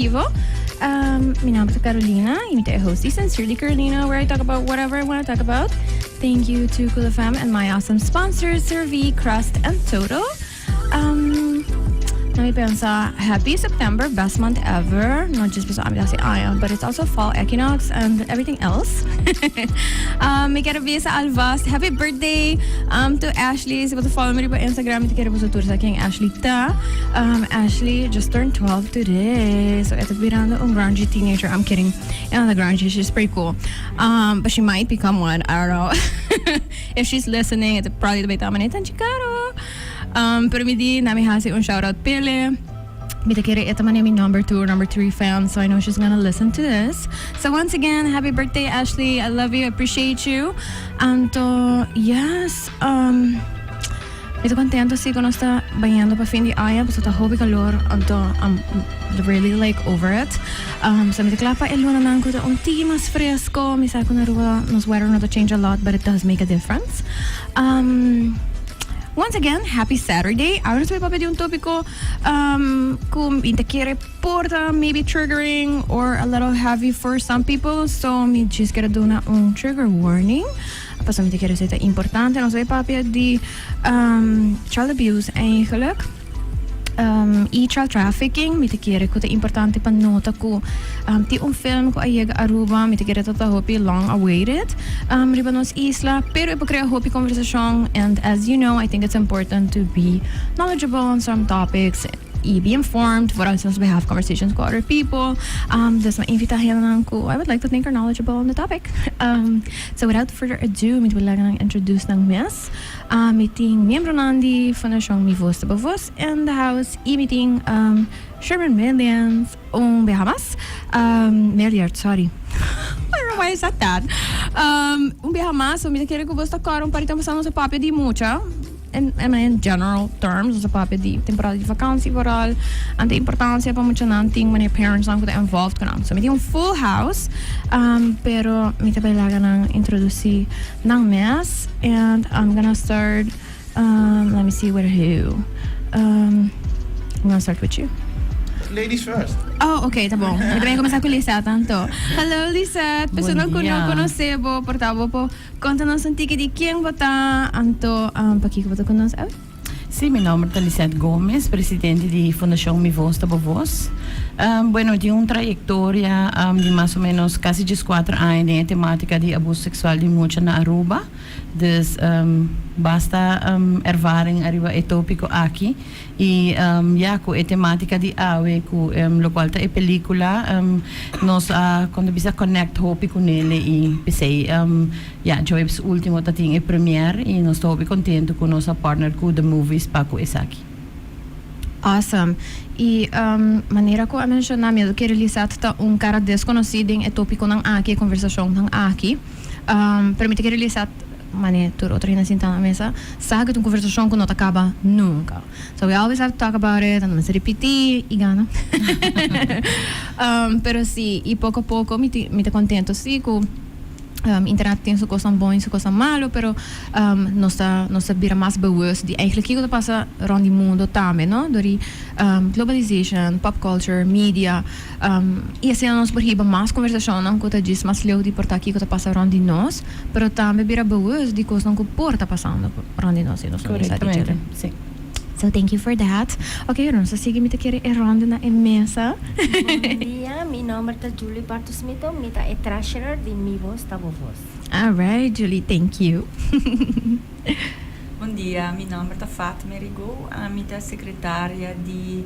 My name is Carolina. I'm the host, Sincerely Carolina, where I talk about whatever I want to talk about. Thank you to Cool FM and my awesome sponsors, Cervi, Crust, and Toto. Nami pensa, happy September, best month ever. Not just because I'm saying but it's also fall equinox and everything else. May kera sa Alvas. Happy birthday to Ashley. Sa follow me on Instagram. Ito kera po sa tour sa king Ashley ta. Ashley just turned 12 today. So ito birando ang grungy teenager. I'm kidding. And the grungy, she's pretty cool. But she might become one. I don't know. If she's listening, it's probably the tama nito. Chikaro. Pero midi nami hasi un shoutout pili. Mita kere ito man yung number 2 or number 3 fan, so I know she's gonna listen to this. So once again, happy birthday, Ashley. I love you, I appreciate you. Anto, yes, ito contento si kono sta bayando pa fin di aya, basta ta hobi calor. Anto, I'm really like over it. So mita klapa eluna nang ko un tigi mas fresco. Misa ko na ruwa nos weather not to change a lot, but it does make a difference. Once again, happy Saturday. Ahora estoy papel un tópico kung inte quiere porta, maybe triggering or a little heavy for some people. So, mi just quiero dar un trigger warning. Paso mi te quiero decir importante. No soy papel di child abuse eigenlijk. Child trafficking, mi te quiere ko te importante pa nota ko ti un film ko ayega Aruba, mi te quiere to hopi long awaited riba nos isla, pero ipo crea hopi conversation, and as you know, I think it's important to be knowledgeable on some topics. Be informed for us we have conversations with other people. Dus my invitahan lang ko, I would like to think are knowledgeable on the topic. So without further ado, mit wala nang introduce ng miss. Meeting miyembro nandi Fundación Mi Voz Tabo Voz in the house. Meeting Shurman Milliard Bahamas. Milliard, sorry. I don't know why I said that. Bahamas, so mi kere ko basta karon parita masama sa papel di mucha. In general terms, sa papel di temporada di vakantie vooral. Ang de importansya pa mucha nanting many parents lang ko involved ko na. So may yung full house, pero may tabilaga ng introduce ng mess, and I'm gonna start. Let me see with who. I'm gonna start with you. Ladies first. Oh, okay, tabo. Ito may kumasa ko Lisette tanto. Hello, Lisette. Personal ko na konosebo, portabo po. Contanos ang tiki di quién bota anto pakiko bota konos. Sí, mi nombre es Lisette Gomes, presidente de Fundación Mi Voz Tabo Voz. Bueno, de una trayectoria de más o menos casi 4 años de temática de abuso sexual de mucha na Aruba. Dus basta ervaring arriba etópico aqui. E ja, com a temática de awe, com lo qual é película, nós quando bisa connect hopi com ele e pensei, ja, já é o último tating é premiere e nós estou contente com nossa partner com the movies para com esse aqui. Awesome. E maneira ko mencionar mesmo que Lisette tá cara desconhecido em tópico ng aqui, conversação ng aqui. Permite que Lisette mane tur outra na sinta na mesa, sabe que uma conversação que não acaba nunca. So we always have to talk about it, and se repetir e gana. Pero sim, e pouco a pouco me te contento sim com internet tem sua coisa boa e sua coisa malo, pero nós vira mais bewust de eigenlijk o que passa rond o mundo também, não? Dori globalization, pop culture, media, e assim nós percebemos mais conversação, não? Que diz mais leuk de portar aqui que passa rond nós, pero também vira bewust de coisas que porta passando rond nós, e nós não sabemos. Sim. So thank you for that. Okay, Ron, so sige mita kere ronda na mesa. Bom dia, meu nome é Julie Partosemito, mita é treasurer de Mi Voz Tabo Voz. All right, Julie, thank you. Bom dia, meu nome é Fatme Rigaud, mita é secretária de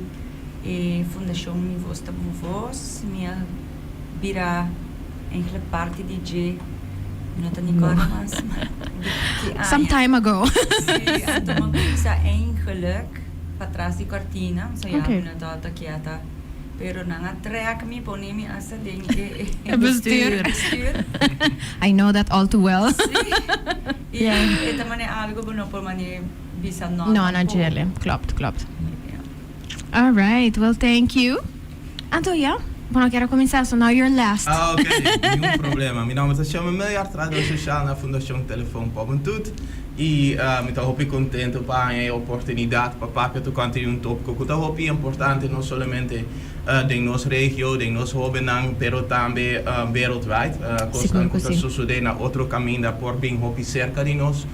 Fundação Mi Voz Tabo Voz, minha vira enkele parte DJ. Some time ago. Sim, então mag-isa eigenlijk patras di cortina, so Okay. na tata quieta. Pero nangatrack mi poni mi asa din Bestuur. bestuur. I know that all too well. Ja, ito man algo buno por mani bisa no. No, not really. Klopt. All right, well, thank you. Anto, ja? Bueno, quero começar, so now you're last. Ok, nenhum problema. Meu nome é Shurman Milliard, trabalho social na Fundação Telefone Pobentut. E me estou muito contente para a oportunidade para que tu cante um tópico que é importante não somente de nos regio, de nos hobenang, pero también wereldwijd. Seguro que sí. Sucede na otro camino por bien hopi cerca de nos,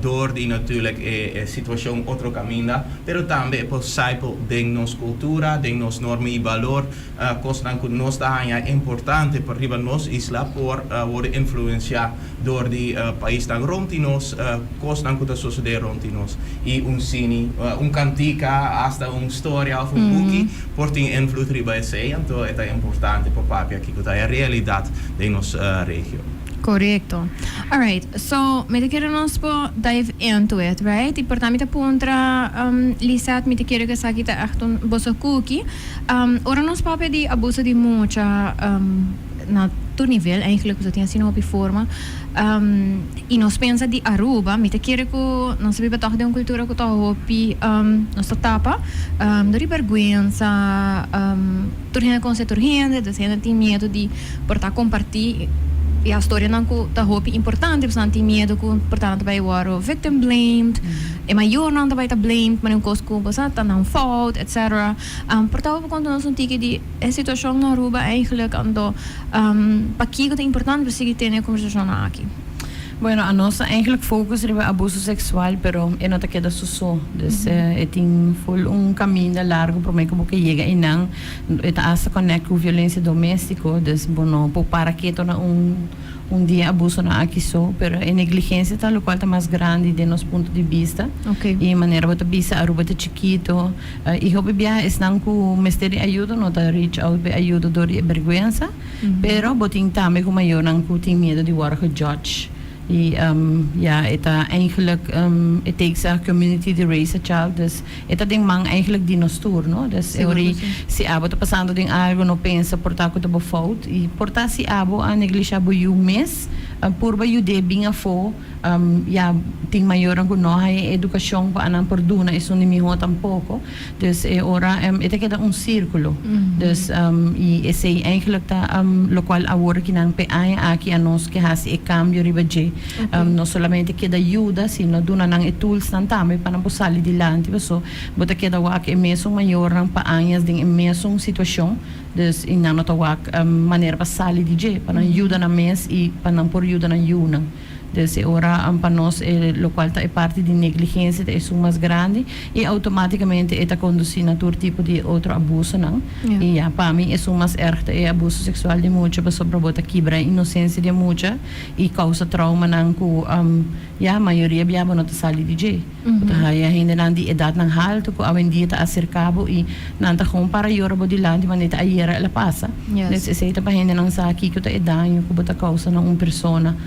door die natuurlijk situatie otro camino, pero también por saipel de nos cultura, de nos norma y valor, cosas que nos da importante por arriba nos isla por worden influenciar door die país tan rond nos, cosas que sucede rond nos, y un cine, un cantica, hasta una historia of un boekje, por tin invloed riba ese, entonces es importante por papi aquí que la realidad de nos regio. Correcto. All right. So, me te quiero nos po dive into it, right? Y por también te puntra Lisette, me te quiero que sa kita echt un boso cookie. Ora nos papi di abuso di mucha na tu nivel, eigenlijk, so tinha sino op forma. E nos pensa di Aruba, me te quiero que non sabiba toch de un cultura que toch hopi nos tapa, dori vergüenza, turhende con se turhende, dus hende tem medo de portar compartir e a história não está hopi importante, porque não tem medo que portanto vai o victim blamed, é maior não vai estar blamed, mas não cosco está não fault, etc. Portanto, quando nós sentimos que a situação na Aruba eigenlijk ando para que é importante para seguir tendo a conversação aqui. Bueno, a nossa eigenlijk focus op abuso sexual, pero é nota que da suso. Dus tem full caminho largo para mim como que chega e não está a connect com violência doméstica, dus bueno, para que to na dia abuso na aqui só, pero a negligência tá o qual tá mais grande de nosso ponto de vista. Okay. E maneira bota bisa Aruba tá chiquito, e hope bia estão com mestre ajuda, não tá reach out be ajuda dor e vergüenza, pero botin também com maior não tem medo de war judge. E eta eigenlijk it takes a community to raise a child, dus eta ding mang eigenlijk di nos tour, no? Dus si abo tá passando ding algo no pensa portar ko tá fault e portar si abo a negligencia bo you miss por ba you de binga fo ting maior ang kuno hay educação pa anang perduna is un miho tampouco, dus ora eta queda un círculo, dus e esse eigenlijk ta lo qual agora que não pe aqui a nós que hasi e cambio ribaje. Non solamente chiede aiuta, sino duna nang tools nan tami para não salir dilante, so bota chiede wak e meso maior nang paanhas ding e meso situação, dus in nang to wak maneira para salir DJ, para ajuda na mes e para não por ajuda na yuna. Dus ora para nós lo qual é parte de negligência é mais grande e automaticamente está conduzindo a todo tipo de outro abuso não e para mim é mais erg é abuso sexual de mucha para sobre bota quebra a inocência de mucha e causa trauma não com a maioria biabo não sali DJ porque ainda não de idade não alto com a vendia tá acercado e não tá com para yorbo de lá de maneira a era ela passa necessita para ainda não sa aqui que tá danho que bota causa não persona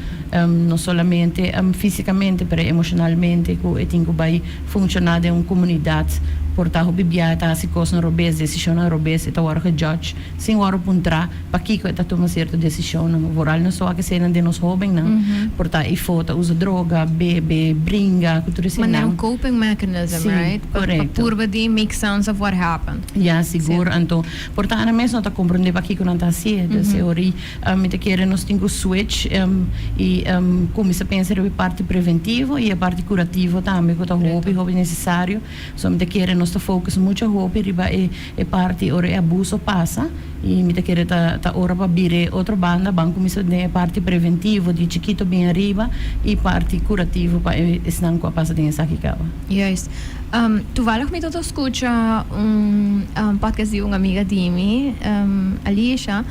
não solamente fisicamente, pero emocionalmente, que tem que funcionar em uma comunidade. Portanto, o bebê está se coisa na robês, decisão na robês, está hora que judge, sem hora puntra, para que está tomando certa decisão, não moral não só que cena de nos jovens, não. Portanto, e foto usa droga, bebe, brinca, tudo isso. Mas é um coping mechanism, right? Correto. Para poder make sense of what happened. Ja, seguro. Então, portanto, a mesma está compreendendo para que não está assim. Dus ori, me te querem nós temos switch e começa a pensar em parte preventiva e a parte curativa também, que está hobby necessário. So me te querem nós focus muito hobby riba e parte ora e abuso passa e me te querem ta ora para bire outra banda banco começa de parte preventiva de chiquito bem arriba e parte curativo para esnan com a passa de essa aqui cava. Yes. Toevallig me tot escucha podcast de uma amiga de mim, Alicia,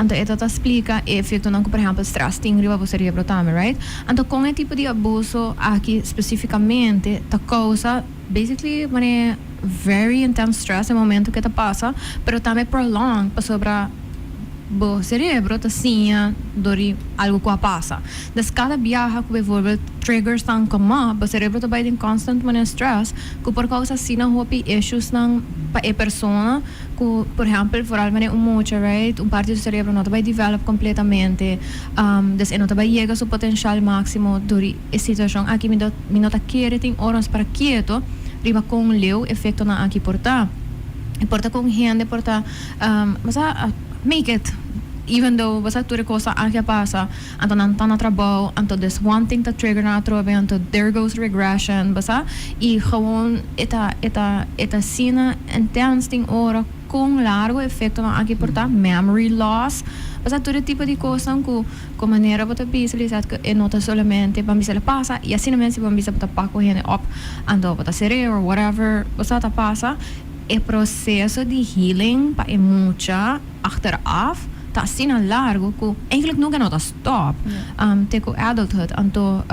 então ela explica efeito não por exemplo stress tem riba o cerebro também, right? Então com esse tipo de abuso aqui especificamente ta causa basically mane very intense stress no momento que ta passa, pero também prolong para sobra bo cerebro ta sinha dori algo que passa. Das cada viaja que bijvoorbeeld triggers tan como bo cerebro ta vai em constant mane stress, que por causa sina hopi issues nang pa e persona, que por exemplo vooral mane mucha, right? Parte do cerebro não vai develop completamente, das não vai chegar seu potencial máximo dori a situação aqui me nota querer tem horas para quieto, riba com leu efeito na aqui porta com gente porta mas make it even though basta tudo coisa aqui passa então não tá na trabalho então this one thing that trigger na trobe então there goes regression basta e gewoon eta cena intense ting ora com largo efeito na aqui porta memory loss. Basta todo tipo de coisa com maneira para bisa Lisette que é nota solamente para bisa passa e assim mesmo para bisa para pa correndo up ando para ser or whatever basta ta passa é processo de healing para mucha achteraf tá assim a largo que eigenlijk nunca nota stop teco adulthood anto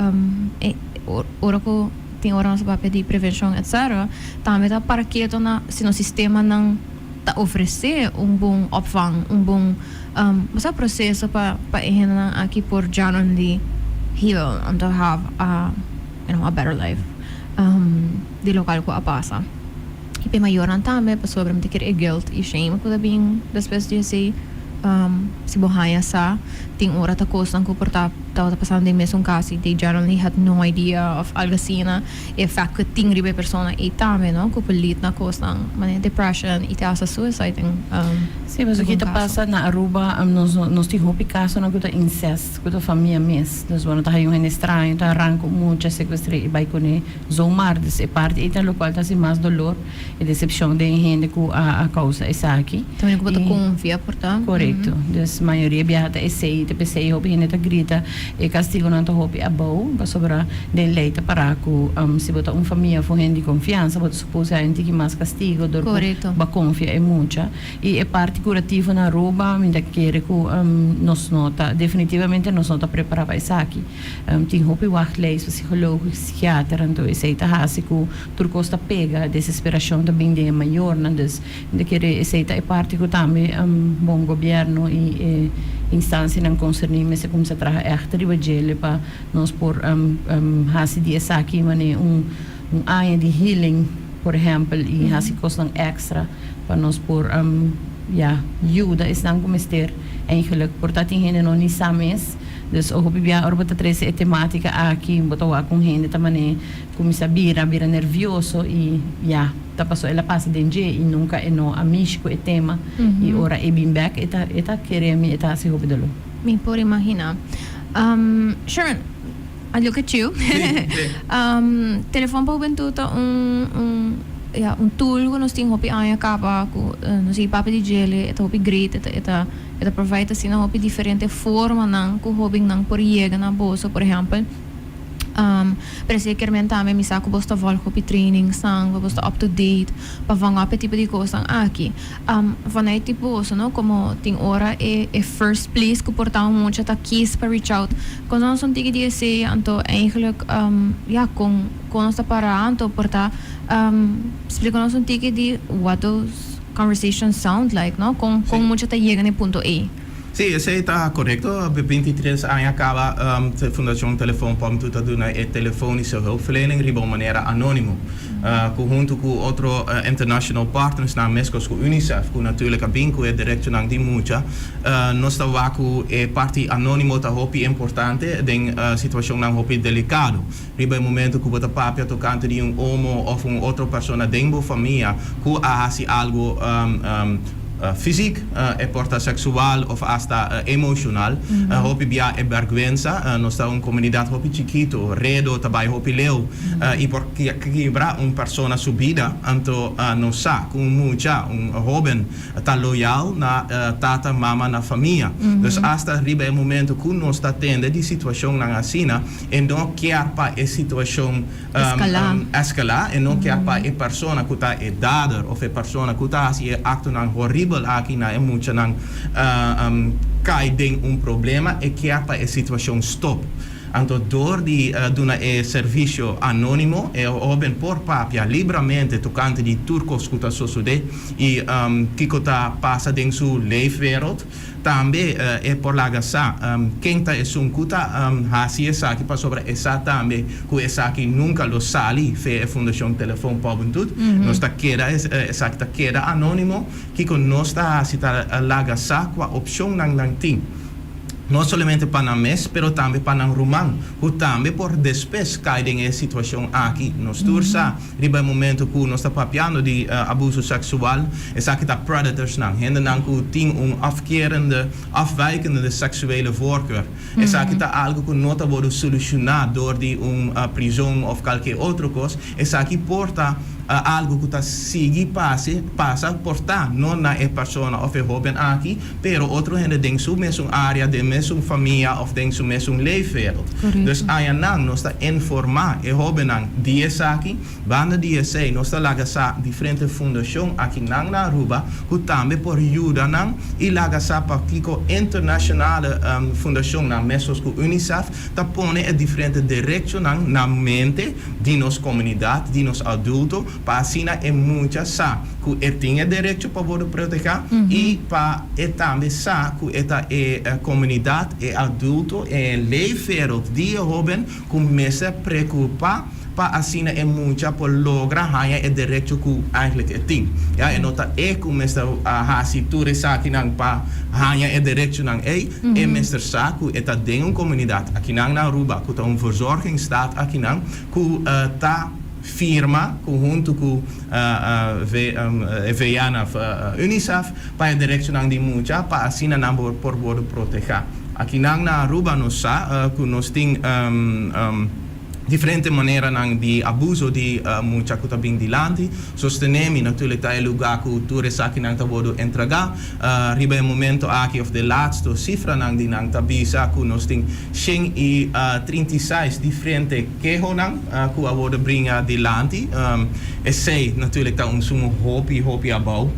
ora que tem hora nossa papel de prevenção etc também tá para que na se no sistema não tá oferecer bom opvang bom basta processo para aqui por genuinely heal and to have a better life de local ko apasa ipe mayoran também para sobre me ter guilt e shame ko bem depois de se si buhaya sa ting ora ta cost ang kuporta ta passando de mesmo caso they generally had no idea of algacina e fact que ting ribe persona e tame no ko pelit na cost ang depression e ta suicide sim mas o que passa na Aruba nos ti hopi caso na kuta incest kuta família mes nos bueno ta yung estranho ta arranco mucha sequestre e vai kone zomar des e parte e ta local ta si mais dolor e decepção de gente ku a causa essa aqui também ko ta confia portanto correto des maioria biata e sei te pensei hopi neta grita e castigo não to hopi abou para sobra de leite para ku se bota família for gente de confiança bota supose a gente que mais castigo dor ba confia e mucha e é parte curativa na Aruba ainda quer ku nos nota definitivamente nos nota preparar para isso aqui tem hopi wachtlijst psicólogo psiquiatra então esse aí tá hasi ku turcosta pega desesperação também de maior não des ainda quer esse aí tá é parte ku também bom governo e instância não concernir se como se traga achter riba gele para nós por hasi di essa aqui mane área de healing por exemplo e hasi costan extra para nós por ajuda is dan comester eigenlijk portat in hende no ni sames dus o hopi bia orbita 13 e tematica aqui botawa com hende tamane começa bira nervioso e ta passou ela passa denje e nunca é no amigo e tema e ora e bim back eta queremi eta se hopi dolo me por imagina Shurman I look at you telefone para bentuta tool que nós temos hopi aya capa nós tem papel de gele eta hopi great eta provide assim hopi diferente forma não com hopi não por chega na bolsa por exemplo precisamente também me saco bosta vol hopi training sang bosta up to date para vangar pe tipo de coisa aqui vanet tipo so não como tem hora é first place que portar muito tá kiss para reach out quando nós não tem que dizer então eigenlijk com nós tá parando portar explica nós não tem que de what those conversations sound like no com muito tá chegando em ponto A. Sì, se está corretto, 23 anni acaba de Fundação Telefoon para tudo doen telefonische hulpverlening op maniera anonimo. Junto com outro international partners na Mescos com UNICEF, com natuurlijk abinco e direto na di mucha, nós estava com parte anonimo ta hopi importante den situação na hopi delicado. Riba momento que bota papia tocante de homo ou outra persona dentro família, que hasi algo físico, porta sexual ou hasta emocional. Hopi bia e vergüenza, nós estamos uma comunidade hopi chiquito, redo, também hopi leu, e porque quebra persona subida, então não sa, com mucha, jovem, tá loyal na tata, mama, na família. Então, hasta riba é momento que nós está tendo de situação na assina, e não quer para a situação escalar, e não quer para a persona que está dader, ou a persona que está assim, acto na horrível aqui na mucha nang cai den problema e que para a situação stop. Então, door die doen serviço anônimo e oben por papia livremente tocante de turcos que está sucede e que está passa dentro sua leefwereld. Também é por lá gasa quem está é sunkuta hasi essa que para sobre essa também que essa que nunca lo sali fe a Fundação Telefoon Pobentut nós está queda essa que está queda anônimo que con nós está cita lá gasa com a opção nang ting. Não somente para mes, pero também para rumang, que também por despes cai em situação aqui nos tursa, riba momento que nós está papiando de abuso sexual, essa que tá predators nang, hende nang que tem afwijkende seksuele voorkeur, essa que tá algo que não tá pode solucionar door de prisão ou qualquer outra coisa, essa que porta algo que está sigue passa portar não na é persona of é jovem aqui, pero outro gente tem sua mesma área, de mesma família of tem sua mesma leefwereld. Dus aí nós está informar é jovem dia aqui, banda dia sei, nós está laga sa diferente fundação aqui na Aruba, que também por ajuda não e laga sa para Kiko internacional fundação na mesos com UNICEF, tá põe é diferente direção na mente de nossa comunidade, de nos adultos, para assim é muita sa que tem direito para poder proteger e para também sa que é comunidade é adulto é leefwereld die jovem começa a preocupar para assim é muita por lograr ganhar é direito que eigenlijk tem. Ja, e nota é começa a situar sa aqui não para ganhar é direito não é mestre sa que é tem uma comunidade aqui na Aruba que tem verzorgingsstaat aqui não que tá firma junto com VN UNICEF para a direção de mucha para assim não por poder proteger. Aqui na Aruba nós que nós tem diferente maneira de abuso de mucha que está bem dilante. Sostenemos natuurlijk dat lugar que toerist aqui não está podendo entregar. Riba é momento aqui of de laatste cifra de não está bisa que nós tem 36 diferente queixos que a worden brengen dilante. Sei natuurlijk dat sumo hobby abou.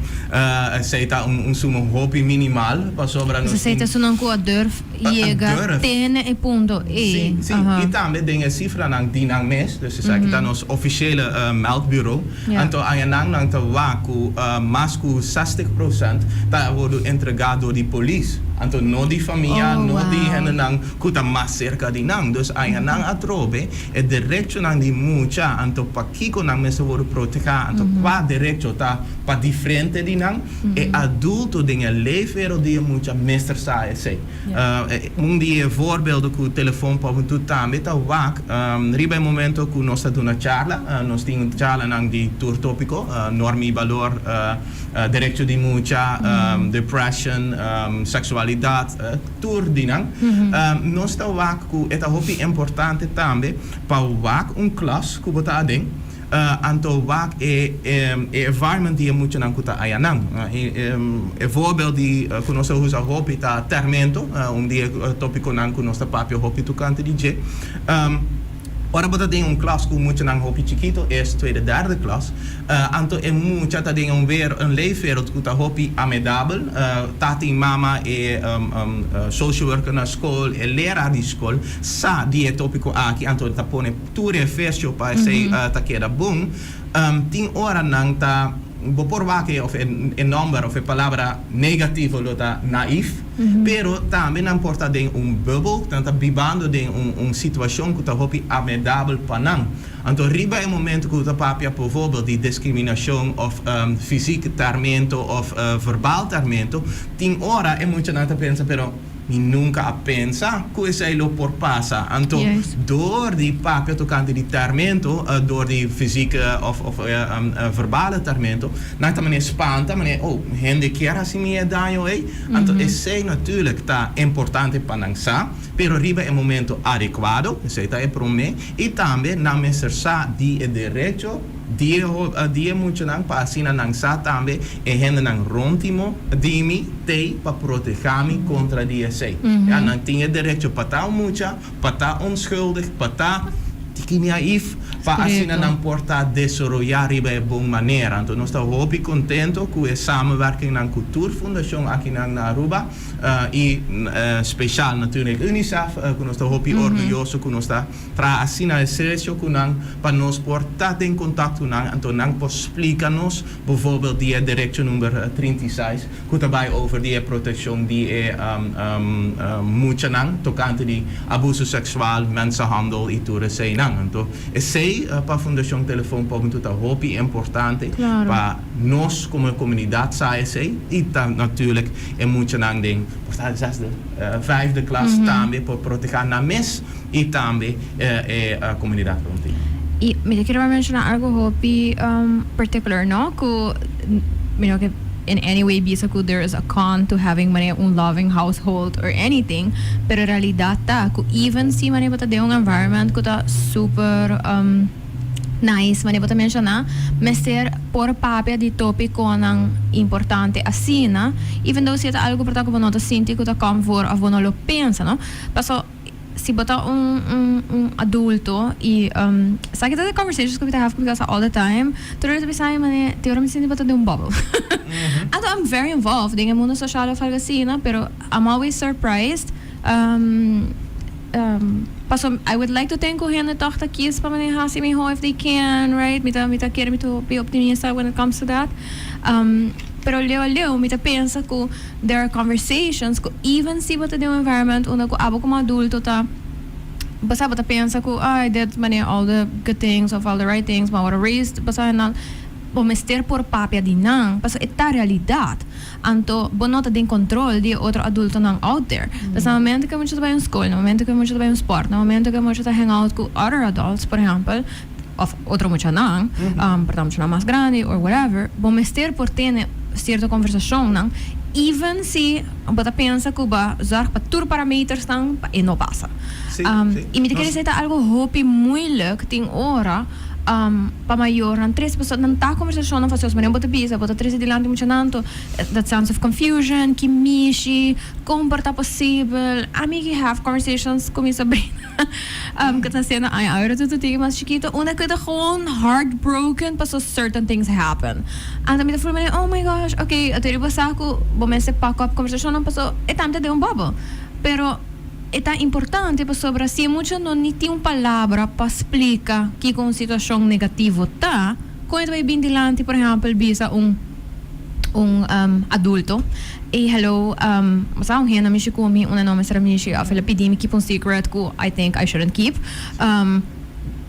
Sei dat sumo hobby minimal para sobra nós. Sei dat ze não com durf chega ten e ponto e. Sim. E também tem a cifra dinang mes, dus is eigenlijk dan ons officiële meldbureau. En toen aan je nang te waku, mas ku 60% dat wordt entregado door die police. En toen no die familia, no die henen nang kuta mas cerca di nang. Dus aan je nang atrobe, het derecho nang die mucha, en toen pakiko nang mensen worden proteger, en toen qua derecho ta pa differente di nang, e adulto dingen leefwereld die mucha meester saai sei. Die voorbeelden ku telefoon pa tu tambe ta wak, riba momento que nós estamos na charla, nós temos charla nang di tour tópico, normi valor, direito de mucha, depression, sexualidade, tour dinang. Nós estamos wak ku eta hopi importante também para klas que bota ding. Anto wak environment die moet je dan kuta ayanang. Voorbeeld die conosce usa hopi ta termento, die topico nan conosce papio hopi tocante DJ. Ora bota tem klas que moet je dan hopi chiquito, eerste, tweede, derde klas. Anto moet je ta ding weer een leefwereld kuta hopi amedabel. Tati mama social worker na school, leraar die school, sa die topico aki anto ta pone ture fesio pa sei ta queda bom. 10 horas nang ta por wake of een number of een palabra negativo lota naïef, pero também não importa de bubbel, tanto bibando de situação que tá hopi amedabel panang. Então riba é momento que tá papia bijvoorbeeld die discriminação of fysiek tormento of verbaal tormento, 10 horas é muito nada pensa, pero mi nunca a pensa que sei lo por passa. Então, door die papia tocante di tormento, door die fysieke of verbale tormento, na ta meneer spanta, meneer, hende keer als mi é daño, Então, sei natuurlijk ta importante panangsa, pero riba é momento adequado, sei ta é para mim, e também na mesersa di é direito die moet je dan pas zien en sa tambe en hen dan rondimo dimi te pa protegami contra die sei. Ja, dan tinha direito pata mucha, pata onschuldig, pata naïf, pa assim não porta desarrollar riba de boa maneira. Então nós estamos hopi contento com a samenwerking na Cultuur Fundação aqui na Aruba e speciaal natuurlijk UNICEF, que nós estamos hopi orgulhoso que nós está tra assim na seleção que nós para nós portar em contato nang, então nang pos explica-nos bijvoorbeeld die direito nummer 36 que daarbij over die proteção die mucha nang tocante die abuso sexual, mensenhandel e tudo sei nang. Então sei para a Fundação Telefone para muito hopi importante para nós como comunidade sai sei e natuurlijk mucha nang ding portar zesde, vijfde klas também para proteger na mes e também a comunidade fronteira. E me quero mencionar algo hopi particular, no? Que in any way bisa ku there is a con to having mane un loving household or anything, pero realidad ta ku even si mane bata de un environment ku ta super Nice, mas eu mencionar, mas ser por papel de tópico ng importante assim, na, even though se é algo para que você não sente que está comfort ou você não lo pensa, não? Paso se botar adulto e sabe que conversations que we have with us all the time, tudo isso sai, mas teora me sinto botar de bubble. And I'm very involved em mundo social of assim, na, pero I'm always surprised. Paso, I would like to think who hen toch dat kies pa man hasi me if they can, right? Mita quero me to be optimista when it comes to that. Pero leo mita pensa ko there are conversations ko even si bota de environment una ko abo como adulto ta basta bota pensa ko I did many all the good things of all the right things, but what raised basta na o mester por papia di nang paso esta realidad anto bonota din control di outro adulto nang out there. Das no momento que mucho trabalho em escola, no momento que mucho trabalho em sport, no momento que mucho hang out com other adults, por exemplo, of outro mucho nang, portanto mucho mais grande or whatever, bom mester por ter certa conversação nang even se bota pensa que ba zorg para tur parameters nang e não passa. E me querer dizer algo hopi moeilijk ting ora pa maior ang tres pessoas não tá conversação não faz mas bota bisa bota tres dilante muito nanto that sense of confusion que mishi como tá possível amiga have conversations com minha sobrinha que tá sendo ai agora tudo tem mais chiquito uma coisa gewoon heartbroken pa so certain things happen and then me fui oh my gosh okay até eu saco vou me se pack up conversation não passou é tanto de bubble pero é importante para sobre se muito não tem uma palavra para explicar que com situação negativa tá quando vai bem dilante por exemplo bisa adulto e hello mas há hena me chegou me uma nome será me chegou a falar pedir-me keep on secret que I think I shouldn't keep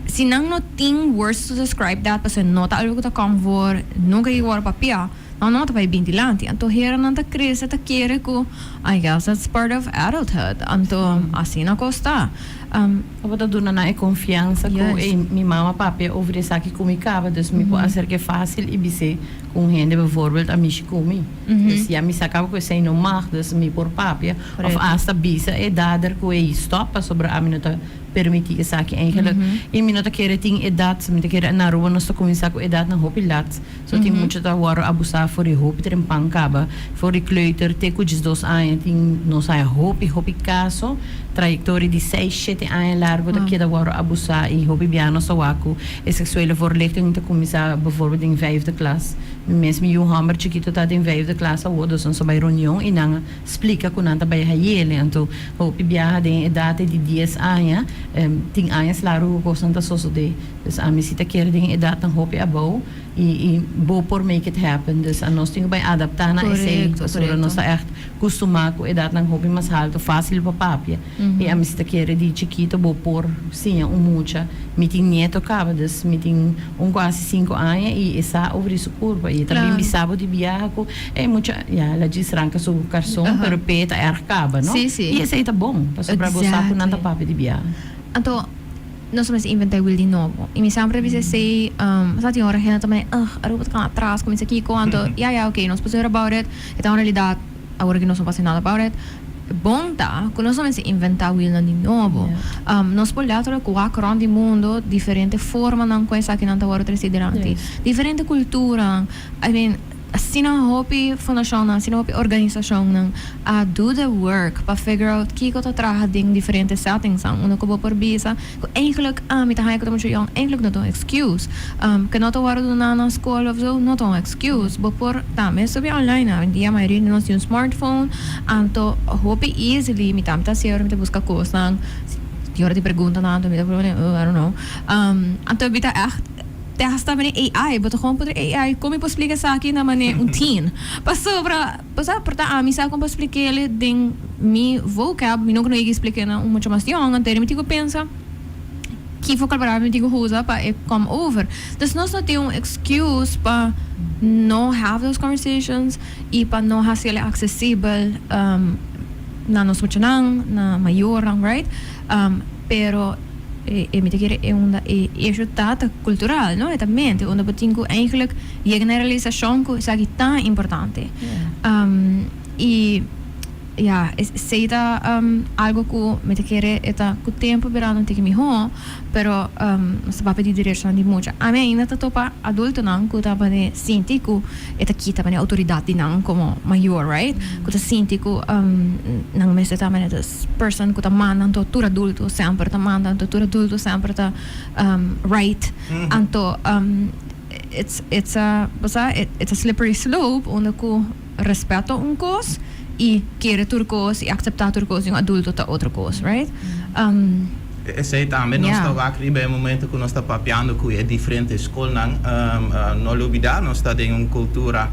se não tem words to describe that para não tá algo que tá comfort nunca igual papia não tá vai bem dilante então here não tá cresce tá querer que I guess that's part of adulthood então assim não costa Apa duna na confiança com minha mama papi over essa que comicava, dus me pode ser que fácil e bise com gente bijvoorbeeld a mich comi. Dus ja, me sacava que sei não mag, dus me por papi of hasta bisa e dader que e stoppa sobre a minuta permitir essa que eigenlijk e minuta querer ting edat, me querer na rua nós começar com edat na hopi lat. So ting muito da war abusar for e hopi ter pancaba, for e kleuter te kujis dos anos ting nos ai hopi caso trajectoria de 6-7 anos largo da que da war abusar e hopi biano so waku e seksuele voorlichting te começar bijvoorbeeld in 5de klas. Mesmo eu hammer chiquito tá em 5de klas ou dos so by reunião e nanga explica com nanta by hayele então hopi biaha de idade de 10 anos ting anos largo ko santa soso de dus a misita quer de idade tan hopi abou e bo por make it happen dus a nós tinha by adaptar na esse so nós tá echt costumar com idade nan hopi mas alto fácil para papia e a misita quer de chiquito bo por sim mucha meeting neto acaba dus meeting quase 5 anos e essa over isso curva e também bisabo de biaco é mucha ja la diz ranca so garçom pero peta acaba não sim, sim. E esse aí tá bom para sobrar bolsa com nanta papi de biaco então nós somos inventar will de novo e me sempre dizer sei sa tinha hora rena também arubat kan atrás como isso aqui quando ja okay nós podemos about it então na realidade agora que nós não fazemos nada about it bom tá quando nós somos inventar will de novo nós podemos olhar com a cron de mundo diferente forma não coisa aqui não tá agora tresiderante diferente cultura I mean assim a hopi fundação assim a hopi organização não a do the work para figure out que tá trabalhando em diferentes settings são uma que por bisa eigenlijk me tá haia que muito young eigenlijk não tem excuse que não tá agora na escola of so não tem excuse por também sobre online em dia a maioria de nós tem um smartphone então hopi easily me tá sempre busca coisas die hora de pergunta nada me dá problema I don't know então me tá hasta bem AI, but gewoon poder AI como posso explicar isso aqui na maneira teen. Passou para a mim sabe como explicar ele den mi vocab, mi não consigo explicar não muito mais young, então me digo pensa que vocabulário me digo usa para come over. Dus nós não temos excuse para não have those conversations e para não fazer ele acessível na nos muito na maior, right? Pero me te quer isso tá cultural, não? É também onde eu tenho eigenlijk generalização que isso aqui tão importante. E ja, seita algo que me te quiere eta cu tempo verano te que me ho, pero nós papa di direção de mucha. A mim ainda tá topa adulto não, que tá para sentir que eta kita para autoridade não como maior, right? Que tá sentir que não me está também das person que tá mandando todo adulto sempre tá mandando todo adulto sempre tá right. Anto it's a slippery slope onde que respeto coisa e querer turcos e aceitar turcos um adulto tá outra coisa, right? Sei também nós está aqui bem momento que nós está papiando que é diferente escola não olvidar nós está em uma cultura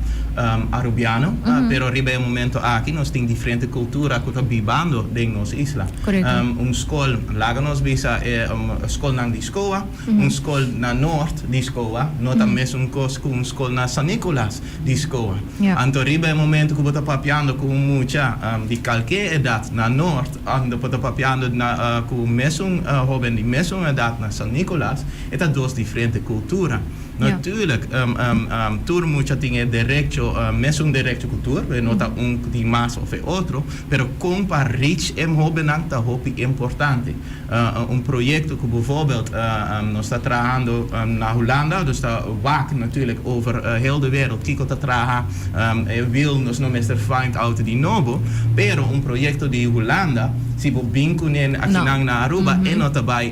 arubiana, pero ribe momento aqui nós tem diferente cultura que está vivendo em nossa isla. Escola lá nós visa escola na escola, escola na norte de escola, não também uma escola na San Nicolás de escola. Então ribe momento que está papiando com mucha de qualquer idade na norte, ando está papiando na com mesmo jovem de mesma idade na San Nicolás, é duas diferentes culturas. Natuurlijk, tur mucha tiene derecho, mesmo derecho cultura, não tá de mais ou outro, pero compar rich é hobenang tá hopi importante. Projeto que bijvoorbeeld nós está trabalhando na Holanda, dus está waak natuurlijk over heel de wereld, kiko tá trabalha, wil nós não mestre find out de novo, pero projeto de Holanda, se bo binkunen aqui na Aruba, é não tá by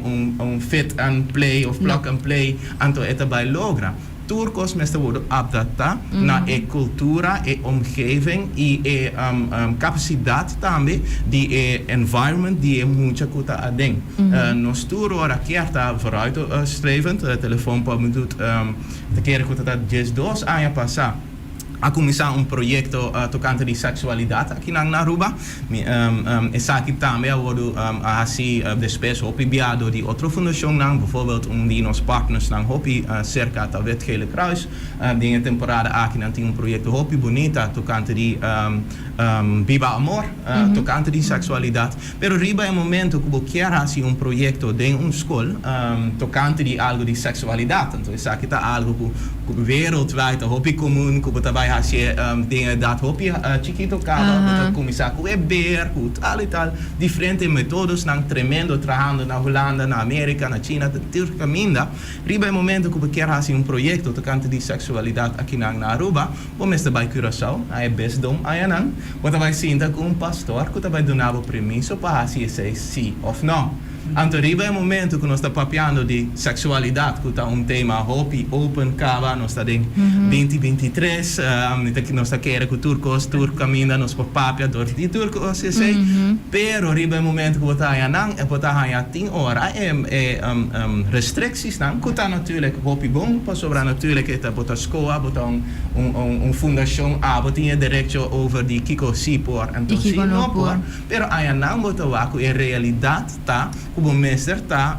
fit and play of plug and play, anto é tá by logra. Turcos meestal worden adapteren naar de cultuur, de omgeving en capaciteit também de environment die mucha kuta adeng. Nos tour ora kerta vooruit strevend, telefoon pa doet de keren kuta dat just dos anos passar. A começar projeto tocante de sexualidade aqui na Aruba. Essa aqui também wordt assim despes opgebiado de outra fundação, bijvoorbeeld die nos partners na hopi cerca da Wetgele Kruis. Die temporada aqui na tem projeto hopi bonita tocante de Viva Amor, tocante de sexualidade. Pero riba é momento que quer assim projeto de escola tocante de algo de sexualidade. Então essa aqui tá algo que wereldwijd hopi comum que você als je dingen dat hoop je chiquito kaba, começar com beber, com tal e tal, diferentes métodos, nang tremendo trabajando na Holanda, na América, na China, tudo caminho. Riba é momento que você quer fazer projeto tocante de sexualidade aqui na Aruba, você está by Curaçao, aí best dom aí não, você vai sentar com pastor, que vai dar o permisso para fazer sim ou não. Então, riba é momento que nós estamos papiando de sexualidade, que está tema hopi open kaba, nós está em 2023, nós está querendo que turcos caminha nos papia door de turcos, pero riba é momento que você está aí e você está aí 10 horas restricties não, que está natuurlijk hopi bom, para sobrar natuurlijk que está bota escola, bota fundação, você tem direito over de kiko si por, então si no por, pero aí não bota waku é realidade tá o mestre tá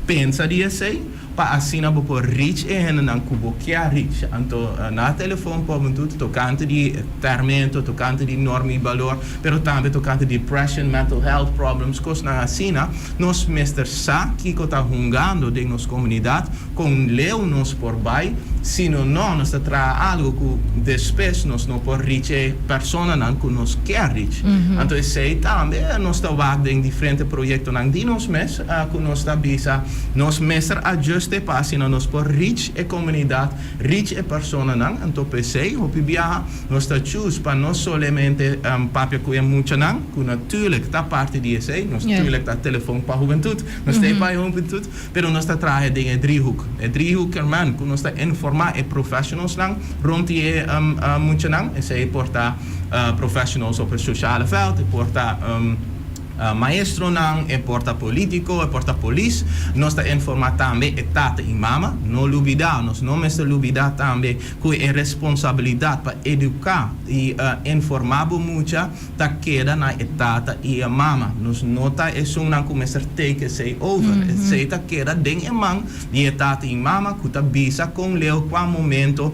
pensa de assim para assim não por rich e não cubo que é rich então na telefone podem tudo tocante de tormento tocante de enorme valor pero também tocante de depression mental health problems coisa na assim nós mestre sa que está jungando de nossa comunidade com leu nos por bai se não nós tra algo que depois nós não por rich persona não que nós quer rich então esse também nós está vagando em diferentes projetos não de nós mes que nós está bisa nós mestre ajuste para assim nós por rich e comunidade rich e persona não então pensei o pibia nós está choose para não somente papia que é muito não que natuurlijk está parte disso nós natuurlijk está telefone para juventude nós tem para juventude pero nós está trabalhando em driehoek man que nós está informar e professionals lang rond die muito não esse porta professionals op het sociale veld porta maestro não e porta político e porta police nós está informar também e tata e mama não olvidar nós não mesmo olvidar também que é responsabilidade para educar e informar mucha tá queda na tata e a mama nós nota é só não começar take say over sei tá queda den e man e tata e mama que tá bisa com leu qual momento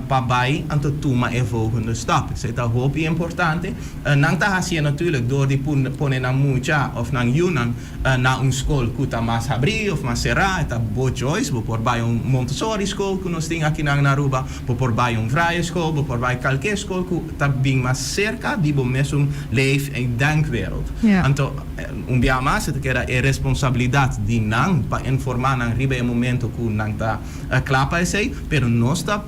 para vai anto toma e volgende stap sei tá hoop importante não tá assim natuurlijk door die ponen na mucha of nang yunang na un school kuta mas habri of mas sera eta bo choice bo por bai un Montessori school ku nos ting aqui nang Aruba bo por bai un vrije school bo por bai qualquer school ku ta bing mas cerca di bo mesum leef en denkwereld. Anto bia mas het kera e responsabilidad di nang pa informar nang ribe e momento ku nang ta klapa sei pero nos ta